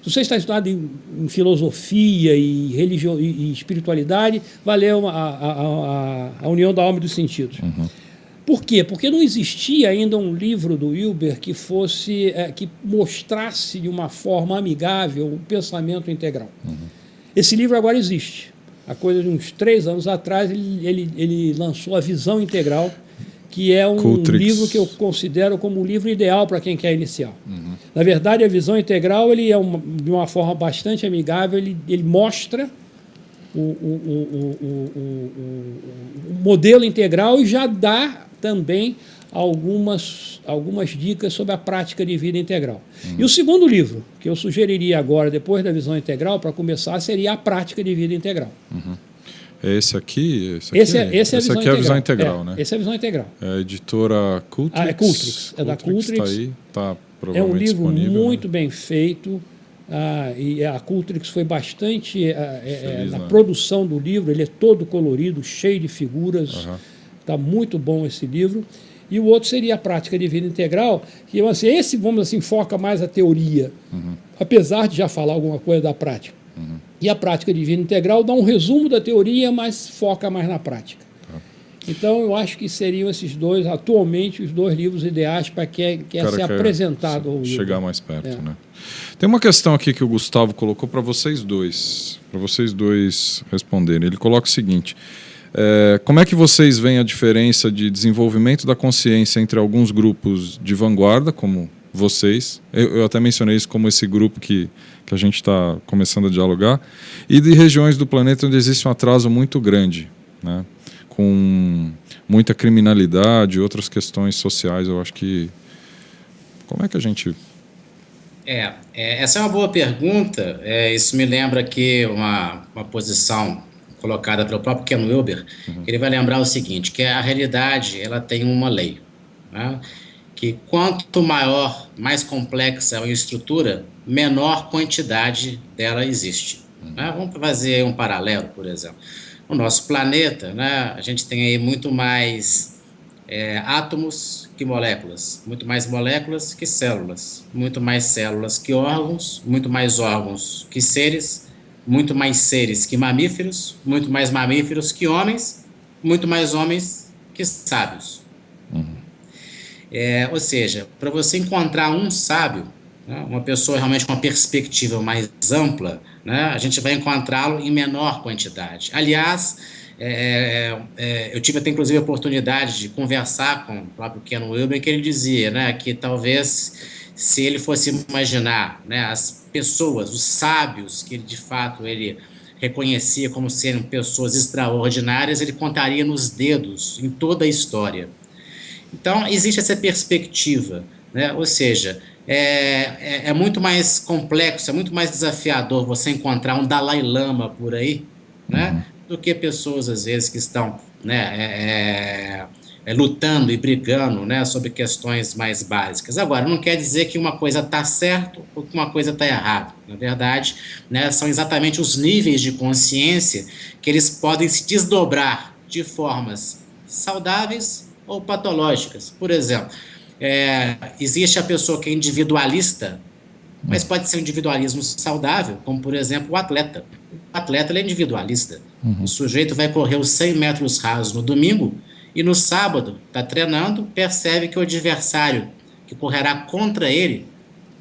Se você está estudando em filosofia e religião e espiritualidade, vai ler a União da Alma e dos Sentidos. Por quê? Porque não existia ainda um livro do Wilber que fosse que mostrasse de uma forma amigável o pensamento integral. Esse livro agora existe. Há coisa de uns 3 anos atrás, ele lançou a Visão Integral, que é um livro que eu considero como o livro ideal para quem quer iniciar. Na verdade, a Visão Integral ele é de uma forma bastante amigável, ele mostra o modelo integral e já dá também algumas dicas sobre a prática de vida integral. E o segundo livro, que eu sugeriria agora, depois da Visão Integral, para começar, seria a Prática de Vida Integral. É esse aqui? Esse aqui é a Visão Integral, né? Esse é a Visão Integral. É a editora Cultrix. É Cultrix. É da Cultrix. Está aí, está provavelmente é um livro disponível, muito bem feito. E a Cultrix foi bastante na produção do livro. Ele é todo colorido, cheio de figuras. Está muito bom esse livro. E o outro seria a Prática de Vida Integral, que assim, esse, vamos assim, foca mais a teoria, apesar de já falar alguma coisa da prática. E a Prática de Vida Integral dá um resumo da teoria, mas foca mais na prática. Então, eu acho que seriam esses dois, atualmente, os 2 livros ideais para quem quer ser apresentado ao chegar mais perto, né? Tem uma questão aqui que o Gustavo colocou para vocês dois responderem. Ele coloca o seguinte: como é que vocês veem a diferença de desenvolvimento da consciência entre alguns grupos de vanguarda, como vocês, eu até mencionei isso como esse grupo que a gente está começando a dialogar, e de regiões do planeta onde existe um atraso muito grande, né? Com muita criminalidade e outras questões sociais. Eu acho que... Como é que a gente... Essa é uma boa pergunta. Isso me lembra aqui uma posição colocada pelo próprio Ken Wilber. Ele vai lembrar o seguinte, que a realidade ela tem uma lei, né? Que quanto maior, mais complexa a estrutura, menor quantidade dela existe. Né? Vamos fazer um paralelo, por exemplo. No nosso planeta, né, a gente tem aí muito mais átomos que moléculas, muito mais moléculas que células, muito mais células que órgãos, muito mais órgãos que seres, muito mais seres que mamíferos, muito mais mamíferos que homens, muito mais homens que sábios. Ou seja, para você encontrar um sábio, né, uma pessoa realmente com uma perspectiva mais ampla, né, a gente vai encontrá-lo em menor quantidade. Aliás, eu tive até inclusive a oportunidade de conversar com o próprio Ken Wilber, que ele dizia, né, que talvez se ele fosse imaginar, né, as pessoas, os sábios, que ele, de fato ele reconhecia como sendo pessoas extraordinárias, ele contaria nos dedos em toda a história. Então, existe essa perspectiva, né? Ou seja, é muito mais complexo, é muito mais desafiador você encontrar um Dalai Lama por aí, né? Do que pessoas, às vezes, que estão, né, lutando e brigando, né, sobre questões mais básicas. Agora, não quer dizer que uma coisa está certa ou que uma coisa está errada. Na verdade, né, são exatamente os níveis de consciência que eles podem se desdobrar de formas saudáveis ou patológicas. Por exemplo, existe a pessoa que é individualista, mas pode ser um individualismo saudável, como, por exemplo, o atleta. O atleta ele é individualista. O sujeito vai correr os 100 metros rasos no domingo e no sábado está treinando, percebe que o adversário que correrá contra ele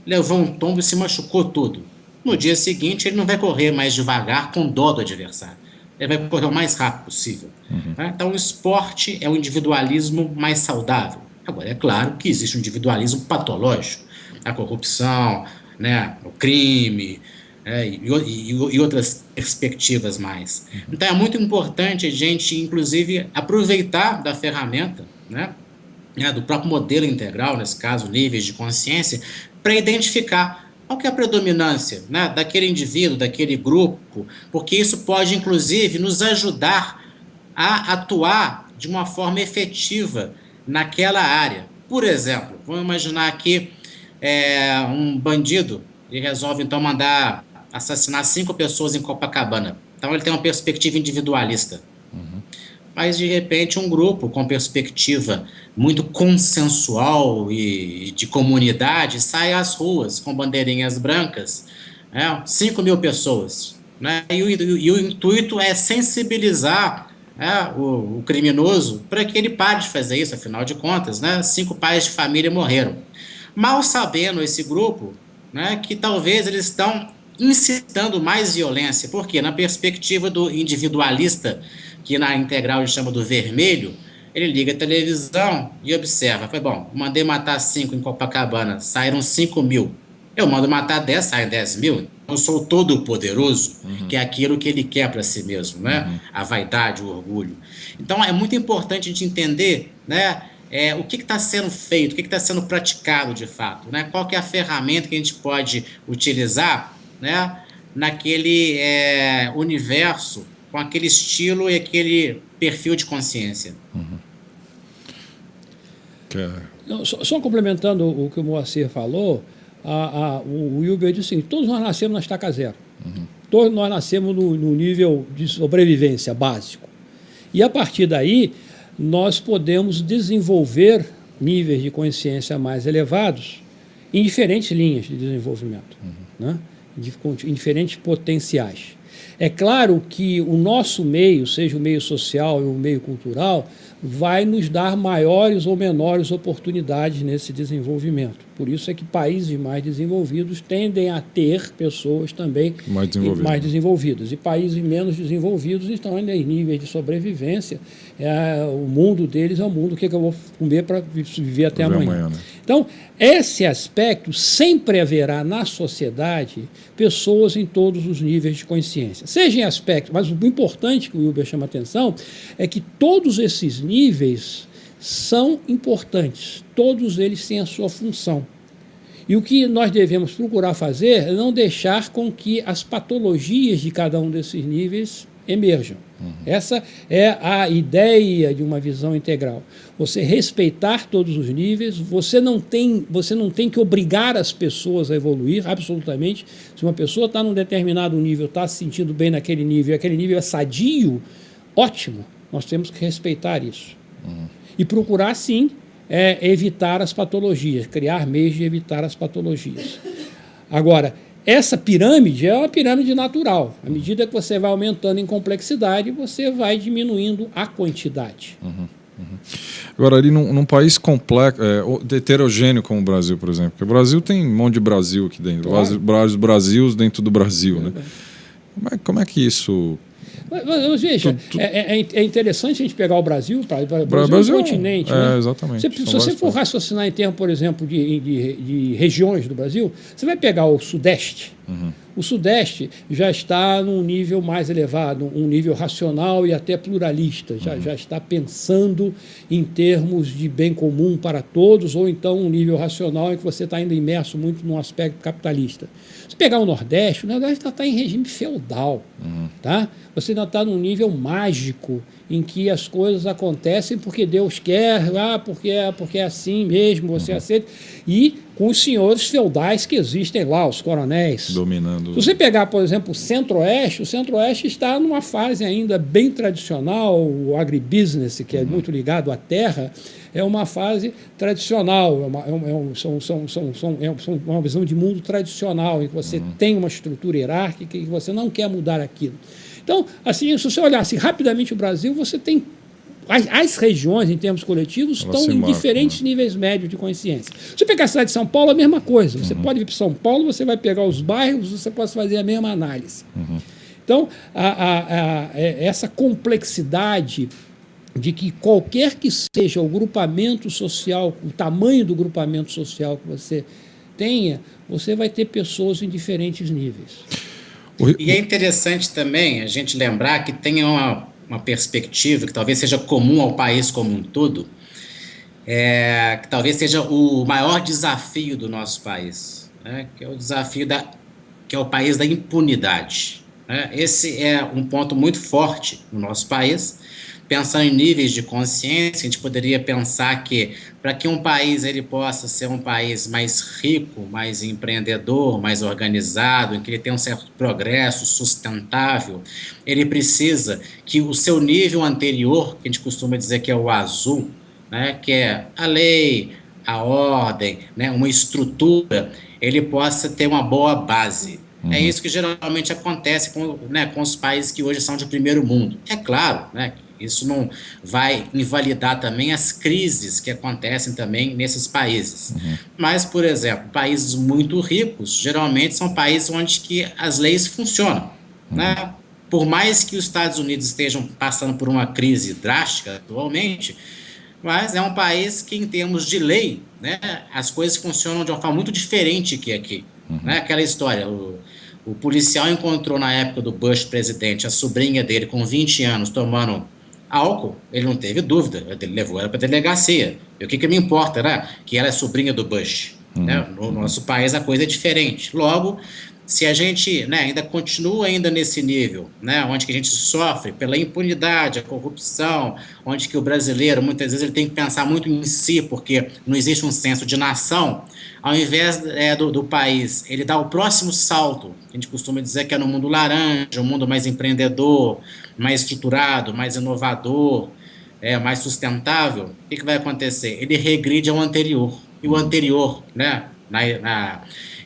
levou um tombo e se machucou tudo. No dia seguinte, ele não vai correr mais devagar com dó do adversário. Ele vai correr o mais rápido possível. Tá? Então, o esporte é um individualismo mais saudável. Agora, é claro que existe um individualismo patológico. A corrupção, né, o crime, e outras perspectivas mais. Então, é muito importante a gente, inclusive, aproveitar da ferramenta, né, do próprio modelo integral, nesse caso, níveis de consciência, para identificar qual que é a predominância, né, daquele indivíduo, daquele grupo, porque isso pode, inclusive, nos ajudar a atuar de uma forma efetiva naquela área. Por exemplo, vamos imaginar aqui um bandido e resolve, então, mandar assassinar 5 pessoas em Copacabana. Então ele tem uma perspectiva individualista. Mas, de repente, um grupo com perspectiva muito consensual e de comunidade sai às ruas com bandeirinhas brancas, 5 mil pessoas. Né? E o intuito é sensibilizar o criminoso para que ele pare de fazer isso, afinal de contas. 5 pais de família morreram. Mal sabendo esse grupo, que talvez eles estão incitando mais violência. Por quê? Na perspectiva do individualista, que na integral ele chama do vermelho, ele liga a televisão e observa. Foi bom, mandei matar 5 em Copacabana, saíram 5 mil. Eu mando matar 10, saem 10 mil. Eu sou todo poderoso, que é aquilo que ele quer para si mesmo, a vaidade, o orgulho. Então é muito importante a gente entender, o que está sendo feito, o que está sendo praticado de fato, qual que é a ferramenta que a gente pode utilizar, naquele universo, com aquele estilo e aquele perfil de consciência. Não, só complementando o que o Moacir falou, o Wilber disse assim, todos nós nascemos na estaca zero. Todos nós nascemos no nível de sobrevivência básico. E a partir daí, nós podemos desenvolver níveis de consciência mais elevados em diferentes linhas de desenvolvimento, em diferentes potenciais. É claro que o nosso meio, seja o meio social ou o meio cultural, vai nos dar maiores ou menores oportunidades nesse desenvolvimento. Por isso é que países mais desenvolvidos tendem a ter pessoas também mais desenvolvidas. E países menos desenvolvidos estão em níveis de sobrevivência. O mundo deles é o mundo que eu vou comer para viver até amanhã. Então, esse aspecto, sempre haverá na sociedade pessoas em todos os níveis de consciência. Seja em aspecto, mas o importante que o Wilber chama a atenção é que todos esses níveis são importantes, todos eles têm a sua função. E o que nós devemos procurar fazer é não deixar com que as patologias de cada um desses níveis emerjam. Essa é a ideia de uma visão integral. Você respeitar todos os níveis, você não tem que obrigar as pessoas a evoluir, absolutamente. Se uma pessoa está num determinado nível, está se sentindo bem naquele nível, e aquele nível é sadio, ótimo, nós temos que respeitar isso. E procurar, sim, evitar as patologias, criar meios de evitar as patologias. Agora, essa pirâmide é uma pirâmide natural. À medida que você vai aumentando em complexidade, você vai diminuindo a quantidade. Agora, ali num país complexo, heterogêneo como o Brasil, por exemplo, porque o Brasil tem um monte de Brasil aqui dentro, vários Brasils dentro do Brasil. Como é que isso... Mas veja, é interessante a gente pegar o Brasil, o Brasil é um continente. Exatamente. Se você for raciocinar em termos, por exemplo, de regiões do Brasil, você vai pegar o Sudeste. O Sudeste já está num nível mais elevado, um nível racional e até pluralista, já está pensando em termos de bem comum para todos, ou então um nível racional em que você está ainda imerso muito num aspecto capitalista. Se pegar o Nordeste está em regime feudal. Tá? Você ainda está num nível mágico, em que as coisas acontecem porque Deus quer, porque é assim mesmo, você aceita, e com os senhores feudais que existem lá, os coronéis. Dominando. Se você pegar, por exemplo, o Centro-Oeste está numa fase ainda bem tradicional, o agribusiness, que é muito ligado à terra, é uma fase tradicional, é uma visão de mundo tradicional, em que você tem uma estrutura hierárquica e que você não quer mudar aquilo. Então, assim, se você olhar assim, rapidamente o Brasil, você tem... As regiões, em termos coletivos, estão em diferentes níveis médios de consciência. Se você pegar a cidade de São Paulo, a mesma coisa. Você pode vir para São Paulo, você vai pegar os bairros, você pode fazer a mesma análise. Então, essa complexidade de que qualquer que seja o grupamento social, o tamanho do grupamento social que você tenha, você vai ter pessoas em diferentes níveis. E é interessante também a gente lembrar que tem uma perspectiva que talvez seja comum ao país como um todo, que talvez seja o maior desafio do nosso país, que é o desafio que é o país da impunidade. Esse é um ponto muito forte no nosso país, pensando em níveis de consciência, a gente poderia pensar que para que um país ele possa ser um país mais rico, mais empreendedor, mais organizado, em que ele tenha um certo progresso sustentável, ele precisa que o seu nível anterior, que a gente costuma dizer que é o azul, né, que é a lei, a ordem, né, uma estrutura, ele possa ter uma boa base. É isso que geralmente acontece com, né, com os países que hoje são de primeiro mundo. É claro, né, isso não vai invalidar também as crises que acontecem também nesses países. Mas, por exemplo, países muito ricos, geralmente são países onde que as leis funcionam, né? Por mais que os Estados Unidos estejam passando por uma crise drástica atualmente, mas é um país que, em termos de lei, né, as coisas funcionam de uma forma muito diferente que aqui. Né? Aquela história, o policial encontrou na época do Bush presidente a sobrinha dele com 20 anos tomando álcool, ele não teve dúvida, ele levou ela para a delegacia. E o que me importa, né? Que ela é sobrinha do Bush. Né? No nosso país a coisa é diferente. Logo, se a gente, né, ainda continua ainda nesse nível, né, onde que a gente sofre pela impunidade, a corrupção, onde que o brasileiro, muitas vezes, ele tem que pensar muito em si, porque não existe um senso de nação, ao invés do país, ele dá o próximo salto, a gente costuma dizer que é no mundo laranja, um mundo mais empreendedor, mais estruturado, mais inovador, mais sustentável, o que vai acontecer? Ele regride ao anterior, e o anterior, né,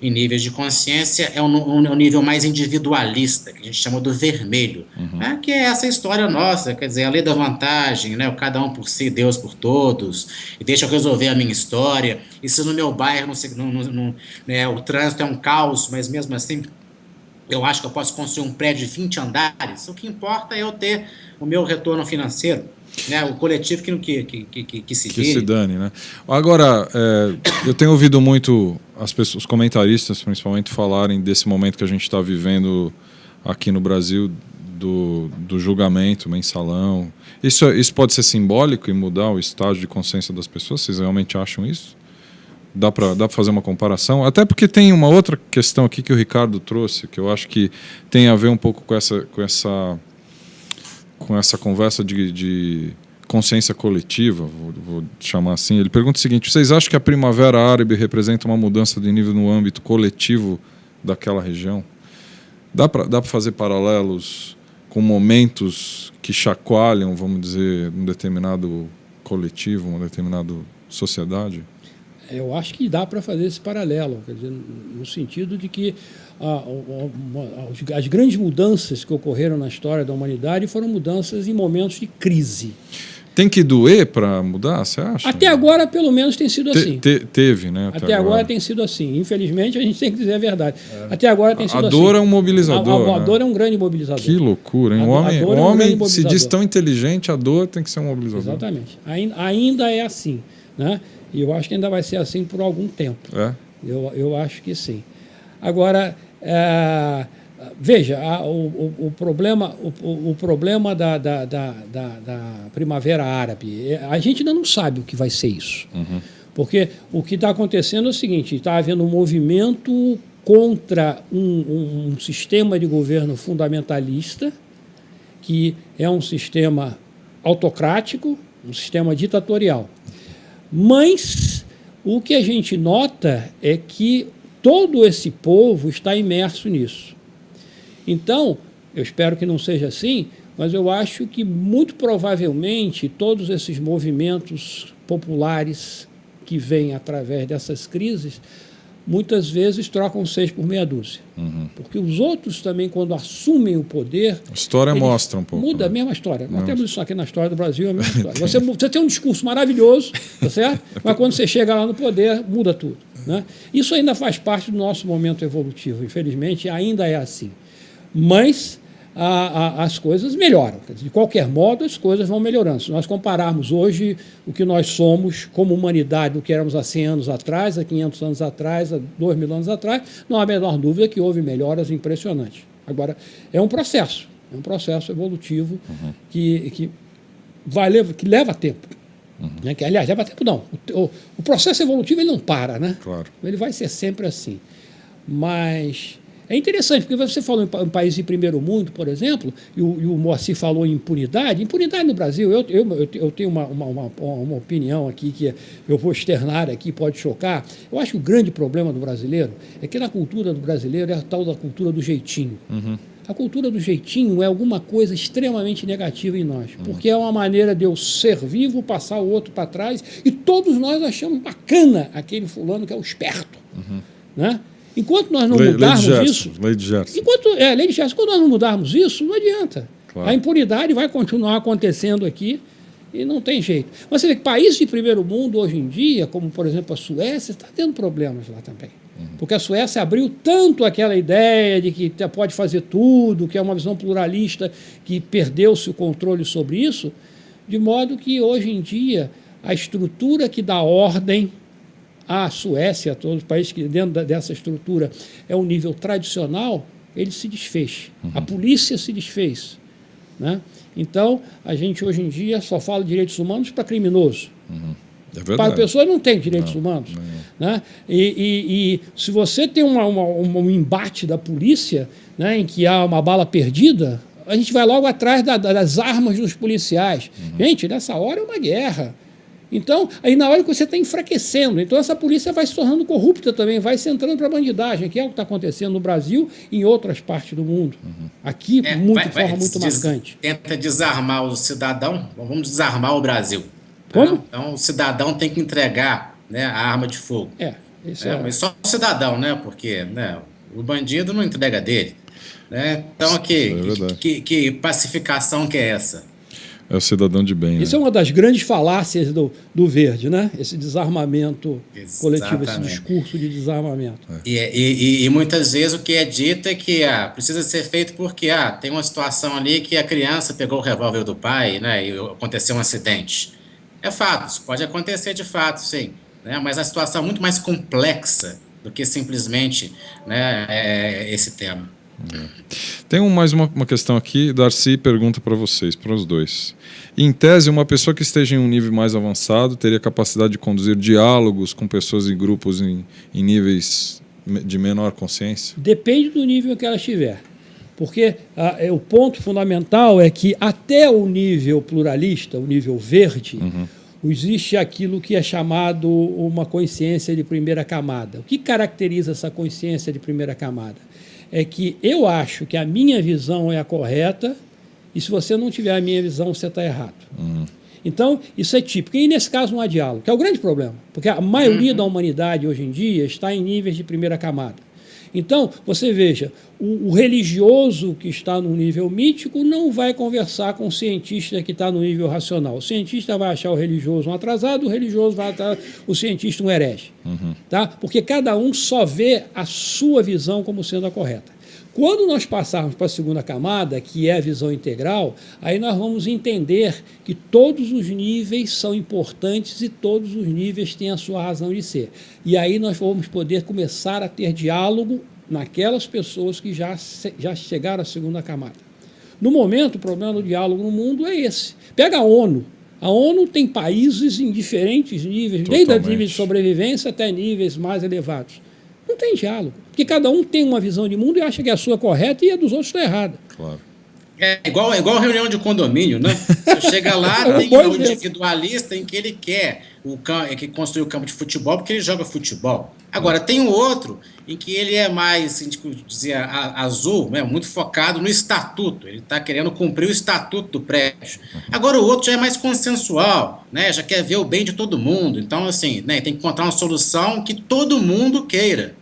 em níveis de consciência, é um nível mais individualista, que a gente chama do vermelho, né? Que é essa história nossa, quer dizer, a lei da vantagem, né? O cada um por si, Deus por todos, e deixa eu resolver a minha história, e se no meu bairro né, o trânsito é um caos, mas mesmo assim eu acho que eu posso construir um prédio de 20 andares, o que importa é eu ter o meu retorno financeiro. Né, o coletivo que se dane, né? Agora, eu tenho ouvido muito os comentaristas, principalmente, falarem desse momento que a gente está vivendo aqui no Brasil, do julgamento, mensalão. Isso pode ser simbólico e mudar o estágio de consciência das pessoas? Vocês realmente acham isso? Dá para fazer uma comparação? Até porque tem uma outra questão aqui que o Ricardo trouxe, que eu acho que tem a ver um pouco com essa conversa de consciência coletiva, vou chamar assim. Ele pergunta o seguinte: vocês acham que a Primavera Árabe representa uma mudança de nível no âmbito coletivo daquela região? Dá para fazer paralelos com momentos que chacoalham, vamos dizer, um determinado coletivo, uma determinada sociedade? Eu acho que dá para fazer esse paralelo, quer dizer, no sentido de que as grandes mudanças que ocorreram na história da humanidade foram mudanças em momentos de crise. Tem que doer para mudar, você acha? Até agora, pelo menos, tem sido assim. Teve, né? Até agora tem sido assim. Infelizmente, a gente tem que dizer a verdade. Até agora tem sido assim. A dor é um mobilizador. A dor é um grande mobilizador. Que loucura, hein? O homem se diz tão inteligente, a dor tem que ser um mobilizador. Exatamente. Ainda é assim, né? E eu acho que ainda vai ser assim por algum tempo. Eu acho que sim. Agora, veja, o problema da Primavera Árabe, a gente ainda não sabe o que vai ser isso. Porque o que está acontecendo é o seguinte: está havendo um movimento contra um sistema de governo fundamentalista, que é um sistema autocrático, um sistema ditatorial. Mas o que a gente nota é que todo esse povo está imerso nisso. Então, eu espero que não seja assim, mas eu acho que, muito provavelmente, todos esses movimentos populares que vêm através dessas crises, muitas vezes trocam 6 por meia dúzia. Porque os outros também, quando assumem o poder... A história mostra um pouco. Muda, né? A mesma história. Nós temos isso aqui na história do Brasil, é a mesma história. Você tem um discurso maravilhoso, tá certo? Mas quando você chega lá no poder, muda tudo. Né? Isso ainda faz parte do nosso momento evolutivo. Infelizmente, ainda é assim. Mas as coisas melhoram. De qualquer modo, as coisas vão melhorando. Se nós compararmos hoje o que nós somos como humanidade, do que éramos há 100 anos atrás, há 500 anos atrás, há 2.000 anos atrás, não há a menor dúvida que houve melhoras impressionantes. Agora, é um processo evolutivo que leva tempo. Né? Que, aliás, leva tempo não. O processo evolutivo ele não para, né? Claro. Ele vai ser sempre assim. Mas É interessante, porque você falou em país de primeiro mundo, por exemplo, e o Moacir falou em impunidade. Impunidade no Brasil, eu tenho uma opinião aqui que eu vou externar aqui, pode chocar. Eu acho que o grande problema do brasileiro é que na cultura do brasileiro é a tal da cultura do jeitinho. A cultura do jeitinho é alguma coisa extremamente negativa em nós, porque é uma maneira de eu ser vivo, passar o outro para trás, e todos nós achamos bacana aquele fulano que é o esperto. Né? Enquanto nós não mudarmos isso... Lei de Gerson. Lei de Gerson. Quando nós não mudarmos isso, não adianta. Claro. A impunidade vai continuar acontecendo aqui e não tem jeito. Mas você vê que países de primeiro mundo, hoje em dia, como, por exemplo, a Suécia, está tendo problemas lá também. Porque a Suécia abriu tanto aquela ideia de que pode fazer tudo, que é uma visão pluralista, que perdeu-se o controle sobre isso, de modo que, hoje em dia, a estrutura que dá ordem à Suécia, a todos os países que dentro dessa estrutura é um nível tradicional, ele se desfez. A polícia se desfez. Né? Então, a gente hoje em dia só fala de direitos humanos para criminoso. É verdade. Para a pessoa não tem direitos humanos. Né? E se você tem um embate da polícia, né, em que há uma bala perdida, a gente vai logo atrás das armas dos policiais. Gente, nessa hora é uma guerra. Então, aí na hora que você está enfraquecendo, então essa polícia vai se tornando corrupta também, vai se entrando para a bandidagem, que é o que está acontecendo no Brasil e em outras partes do mundo. Aqui, de forma muito marcante. Tenta desarmar o cidadão, vamos desarmar o Brasil. Como? Né? Então, o cidadão tem que entregar, né, a arma de fogo. Mas só o cidadão, né, porque, né, o bandido não entrega dele. Né? Então, que pacificação que é essa? É o cidadão de bem. Isso é uma das grandes falácias do Verde, né? Esse desarmamento coletivo, esse discurso de desarmamento. E muitas vezes o que é dito é que precisa ser feito porque tem uma situação ali que a criança pegou o revólver do pai, né, e aconteceu um acidente. É fato, isso pode acontecer de fato, sim. Né, mas a situação é muito mais complexa do que simplesmente, né, esse tema. Tem mais uma questão aqui. Darcy pergunta para vocês, para os dois. Em tese, uma pessoa que esteja em um nível mais avançado teria capacidade de conduzir diálogos com pessoas e grupos em níveis de menor consciência? Depende do nível que ela estiver. Porque o ponto fundamental é que até o nível pluralista, o nível verde, existe aquilo que é chamado uma consciência de primeira camada. O que caracteriza essa consciência de primeira camada? É que eu acho que a minha visão é a correta e se você não tiver a minha visão, você está errado. Então, isso é típico. E nesse caso não há diálogo, que é o grande problema. Porque a maioria da humanidade hoje em dia está em níveis de primeira camada. Então, você veja, o religioso que está no nível mítico não vai conversar com o cientista que está no nível racional. O cientista vai achar o religioso um atrasado, o religioso vai achar o cientista um herege. Tá? Porque cada um só vê a sua visão como sendo a correta. Quando nós passarmos para a segunda camada, que é a visão integral, aí nós vamos entender que todos os níveis são importantes e todos os níveis têm a sua razão de ser. E aí nós vamos poder começar a ter diálogo naquelas pessoas que já chegaram à segunda camada. No momento, o problema do diálogo no mundo é esse. Pega a ONU. A ONU tem países em diferentes níveis, desde níveis de sobrevivência até níveis mais elevados. Não tem diálogo, porque cada um tem uma visão de mundo e acha que a sua é correta e a dos outros está errada. Claro. É igual reunião de condomínio, né? Você chega lá, tem um individualista em que ele quer que construir o campo de futebol porque ele joga futebol. Agora, tem um outro em que ele é mais, dizia, azul, né? Muito focado no estatuto. Ele está querendo cumprir o estatuto do prédio. Agora, o outro já é mais consensual, né? Já quer ver o bem de todo mundo. Então, assim, né? Tem que encontrar uma solução que todo mundo queira.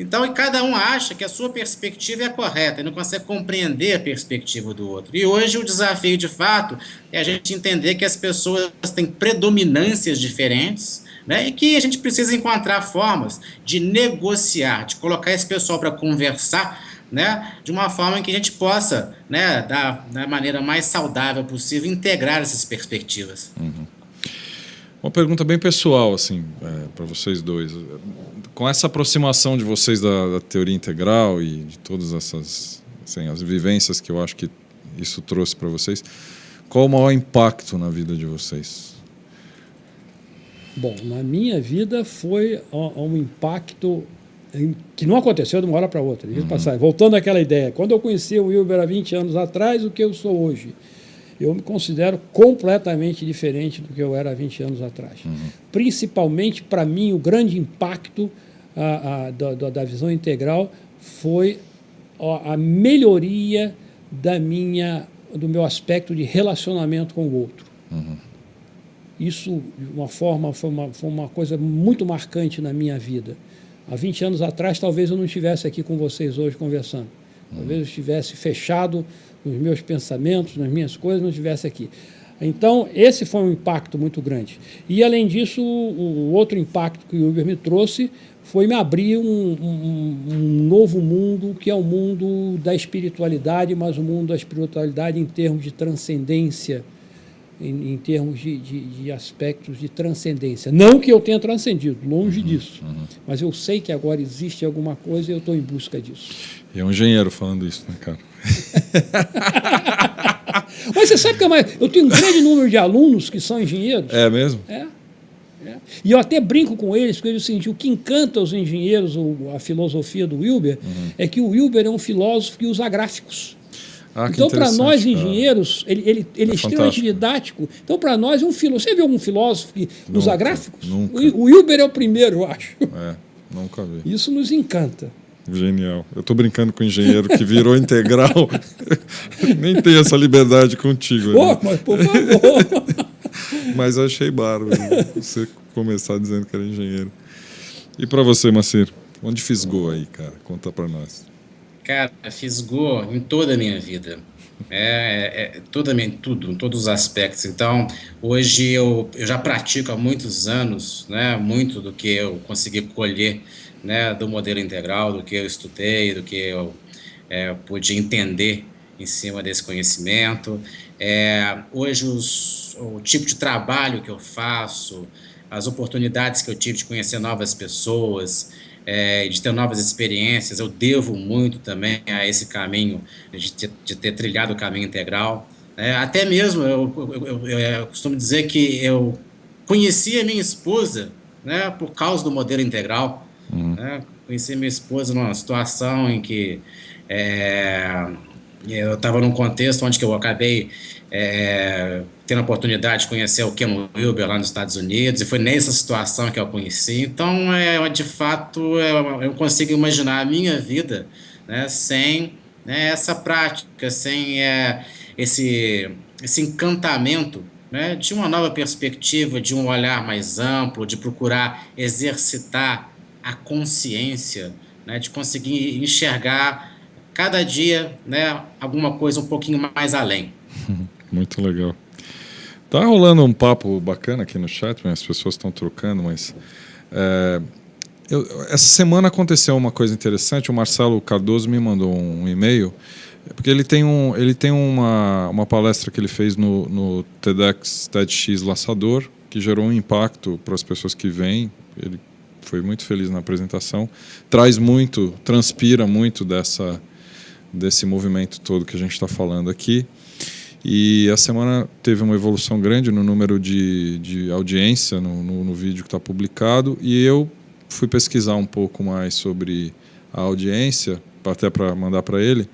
Então, e cada um acha que a sua perspectiva é a correta e não consegue compreender a perspectiva do outro. E hoje o desafio, de fato, é a gente entender que as pessoas têm predominâncias diferentes, né, e que a gente precisa encontrar formas de negociar, de colocar esse pessoal para conversar, né, de uma forma em que a gente possa, né, da maneira mais saudável possível, integrar essas perspectivas. Uma pergunta bem pessoal, assim, para vocês dois. Com essa aproximação de vocês da teoria integral e de todas essas, assim, as vivências que eu acho que isso trouxe para vocês, qual o maior impacto na vida de vocês? Bom, na minha vida foi um impacto que não aconteceu de uma hora para outra. Voltando àquela ideia, quando eu conheci o Wilber há 20 anos atrás, o que eu sou hoje, eu me considero completamente diferente do que eu era há 20 anos atrás. Principalmente, para mim, o grande impacto da visão integral foi a melhoria do meu aspecto de relacionamento com o outro. Isso, de uma forma, foi uma coisa muito marcante na minha vida. Há 20 anos atrás, talvez eu não estivesse aqui com vocês hoje conversando. Talvez eu estivesse fechado nos meus pensamentos, nas minhas coisas, não estivesse aqui. Então, esse foi um impacto muito grande. E, além disso, o outro impacto que o Wilber me trouxe foi me abrir um novo mundo, que é o mundo da espiritualidade, mas o mundo da espiritualidade em termos de transcendência, em termos de aspectos de transcendência. Não que eu tenha transcendido, longe disso, mas eu sei que agora existe alguma coisa e eu estou em busca disso. E é um engenheiro falando isso, né, cara? Mas você sabe que eu tenho um grande número de alunos que são engenheiros. É mesmo? É. E eu até brinco com eles, porque eu digo o seguinte, o que encanta os engenheiros, a filosofia do Wilber, é que o Wilber é um filósofo que usa gráficos. Então, para nós engenheiros, ele é extremamente didático. Então, para nós, um filósofo. Você viu algum filósofo que usa gráficos? Nunca. O Wilber é o primeiro, eu acho. Nunca vi. Isso nos encanta. Genial. Eu estou brincando com o engenheiro que virou integral. Nem tenho essa liberdade contigo. Mas por favor. Mas eu achei bárbaro você começar dizendo que era engenheiro. E para você, Macir? Onde fisgou aí, cara? Conta para nós. Cara, fisgou em toda a minha vida. Tudo, em todos os aspectos. Então, hoje eu já pratico há muitos anos, né, muito do que eu consegui colher, né, do modelo integral, do que eu estudei, do que eu pude entender em cima desse conhecimento. Hoje o tipo de trabalho que eu faço, as oportunidades que eu tive de conhecer novas pessoas, de ter novas experiências, eu devo muito também a esse caminho, de ter trilhado o caminho integral. Até mesmo, eu costumo dizer que eu conheci a minha esposa, né, por causa do modelo integral. Conheci minha esposa numa situação em que eu estava num contexto onde que eu acabei tendo a oportunidade de conhecer o Ken Wilber lá nos Estados Unidos, e foi nessa situação que eu conheci. Então, de fato, eu consigo imaginar a minha vida, né, sem, né, essa prática, sem esse encantamento, né, de uma nova perspectiva, de um olhar mais amplo, de procurar exercitar a consciência, né, de conseguir enxergar cada dia, né, alguma coisa um pouquinho mais além. Muito legal. Tá rolando um papo bacana aqui no chat, as pessoas estão trocando, mas essa semana aconteceu uma coisa interessante. O Marcelo Cardoso me mandou um e-mail, porque ele tem uma palestra que ele fez no TEDx Laçador, que gerou um impacto para as pessoas que vêm. Ele foi muito feliz na apresentação, transpira muito desse movimento todo que a gente está falando aqui. E a semana teve uma evolução grande no número de audiência no vídeo que está publicado, e eu fui pesquisar um pouco mais sobre a audiência, até para mandar para ele,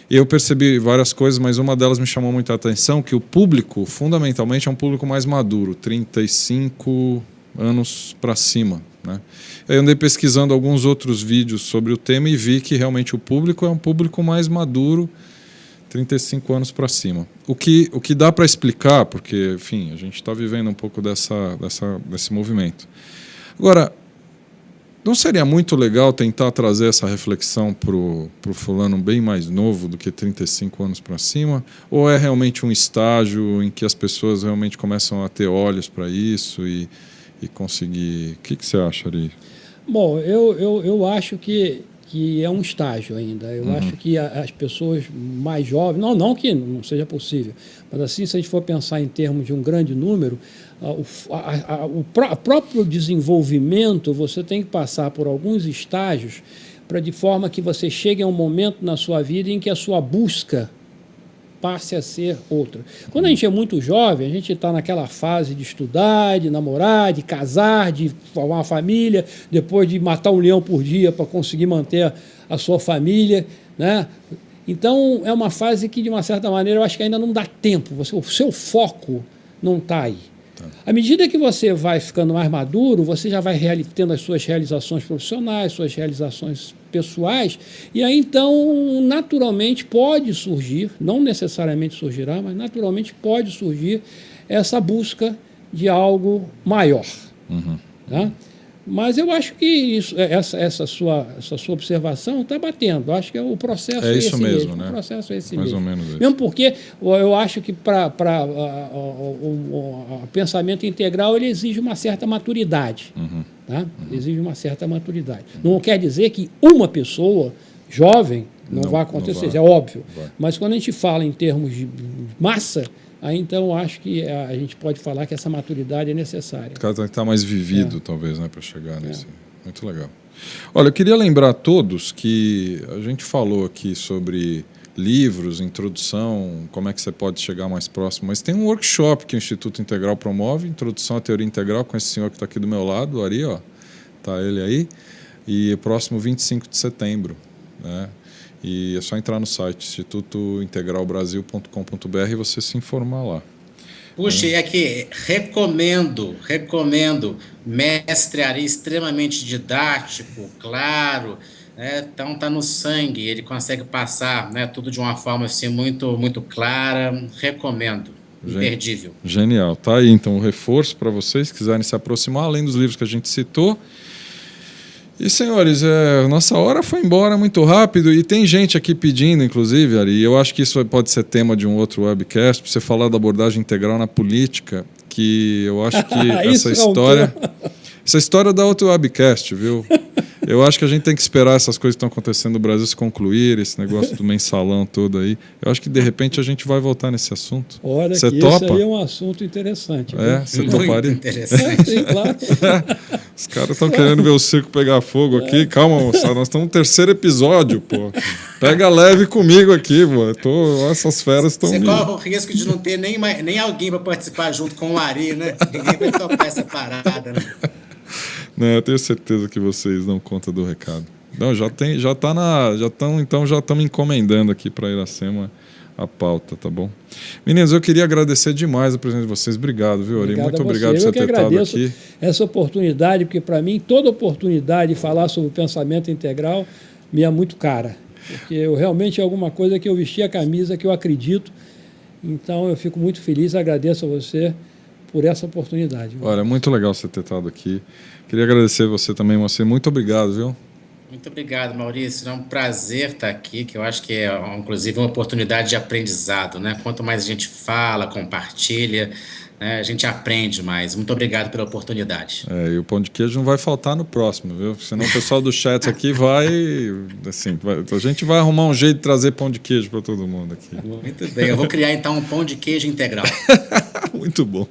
e eu percebi várias coisas, mas uma delas me chamou muita atenção, que o público, fundamentalmente, é um público mais maduro, 35 anos para cima, né? Eu andei pesquisando alguns outros vídeos sobre o tema e vi que realmente o público é um público mais maduro, 35 anos para cima. O que dá para explicar, porque, enfim, a gente está vivendo um pouco desse movimento. Agora, não seria muito legal tentar trazer essa reflexão para o fulano bem mais novo do que 35 anos para cima? Ou é realmente um estágio em que as pessoas realmente começam a ter olhos para isso e conseguir... O que você acha, Ari? Bom, eu acho que é um estágio ainda. Eu acho que as pessoas mais jovens... Não que não seja possível, mas assim, se a gente for pensar em termos de um grande número, o próprio desenvolvimento, você tem que passar por alguns estágios de forma que você chegue a um momento na sua vida em que a sua busca passe a ser outra. Quando a gente é muito jovem, a gente está naquela fase de estudar, de namorar, de casar, de formar uma família, depois de matar um leão por dia para conseguir manter a sua família, né? Então, é uma fase que, de uma certa maneira, eu acho que ainda não dá tempo. O seu foco não está aí. À medida que você vai ficando mais maduro, você já vai tendo as suas realizações profissionais, suas realizações pessoais, e aí, então, naturalmente pode surgir, não necessariamente surgirá, mas naturalmente pode surgir essa busca de algo maior. Tá? Mas eu acho que essa sua observação está batendo. Eu acho que o processo é esse mesmo. Né? O processo é esse mais mesmo. Ou menos isso. Mesmo porque eu acho que o pensamento integral ele exige uma certa maturidade. Tá? Exige uma certa maturidade. Não quer dizer que uma pessoa jovem não vai acontecer, é óbvio. Mas quando a gente fala em termos de massa, aí então eu acho que a gente pode falar que essa maturidade é necessária. O cara tem que estar mais vivido, talvez, né, para chegar nesse. Muito legal. Olha, eu queria lembrar a todos que a gente falou aqui sobre livros, introdução, como é que você pode chegar mais próximo, mas tem um workshop que o Instituto Integral promove, Introdução à Teoria Integral, com esse senhor que está aqui do meu lado, o Ari, ó, tá ele aí, e próximo 25 de setembro, né? E é só entrar no site institutointegralbrasil.com.br e você se informar lá. Puxa, e aqui, recomendo, mestre Ari, extremamente didático, claro, né? Então está no sangue, ele consegue passar, né, tudo de uma forma assim, muito, muito clara, recomendo, imperdível. Genial, tá aí então o reforço para vocês que quiserem se aproximar, além dos livros que a gente citou. E, senhores, nossa hora foi embora muito rápido e tem gente aqui pedindo, inclusive, Ari, eu acho que isso pode ser tema de um outro webcast, para você falar da abordagem integral na política, que eu acho que essa história dá outro webcast, viu? Eu acho que a gente tem que esperar essas coisas que estão acontecendo no Brasil se concluir, esse negócio do mensalão todo aí. Eu acho que, de repente, a gente vai voltar nesse assunto. Olha, você que topa? Esse aí é um assunto interessante. Você toparia? Interessante. Sim, claro. Os caras estão querendo ver o circo pegar fogo aqui. Calma, moçada, nós estamos no 3º episódio, pô. Pega leve comigo aqui, pô. Essas feras estão... Você corre o risco de não ter nem alguém para participar junto com o Ari, né? Ninguém vai topar essa parada, né? Não, eu tenho certeza que vocês dão conta do recado. Não, já estamos encomendando aqui para Iracema a pauta, tá bom? Meninos, eu queria agradecer demais a presença de vocês. Obrigado, viu, Ari? Muito obrigado por você ter estado aqui. Essa oportunidade, porque para mim toda oportunidade de falar sobre o pensamento integral me é muito cara. Porque realmente é alguma coisa que eu vesti a camisa, que eu acredito. Então eu fico muito feliz, agradeço a você por essa oportunidade. Olha, muito legal você ter estado aqui. Queria agradecer você também, Moacir. Muito obrigado, viu? Muito obrigado, Maurício. É um prazer estar aqui, que eu acho que é, inclusive, uma oportunidade de aprendizado, né? Quanto mais a gente fala, compartilha, né, a gente aprende mais. Muito obrigado pela oportunidade. E o pão de queijo não vai faltar no próximo, viu? Senão o pessoal do chat aqui a gente vai arrumar um jeito de trazer pão de queijo para todo mundo aqui. Muito bem. Eu vou criar, então, um pão de queijo integral. Muito bom.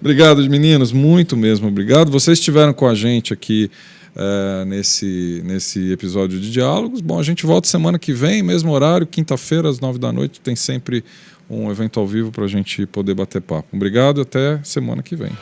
Obrigado, meninos, muito mesmo obrigado. Vocês estiveram com a gente aqui nesse episódio de Diálogos. Bom, a gente volta semana que vem, mesmo horário, quinta-feira, às 9h, tem sempre um evento ao vivo para a gente poder bater papo. Obrigado, até semana que vem.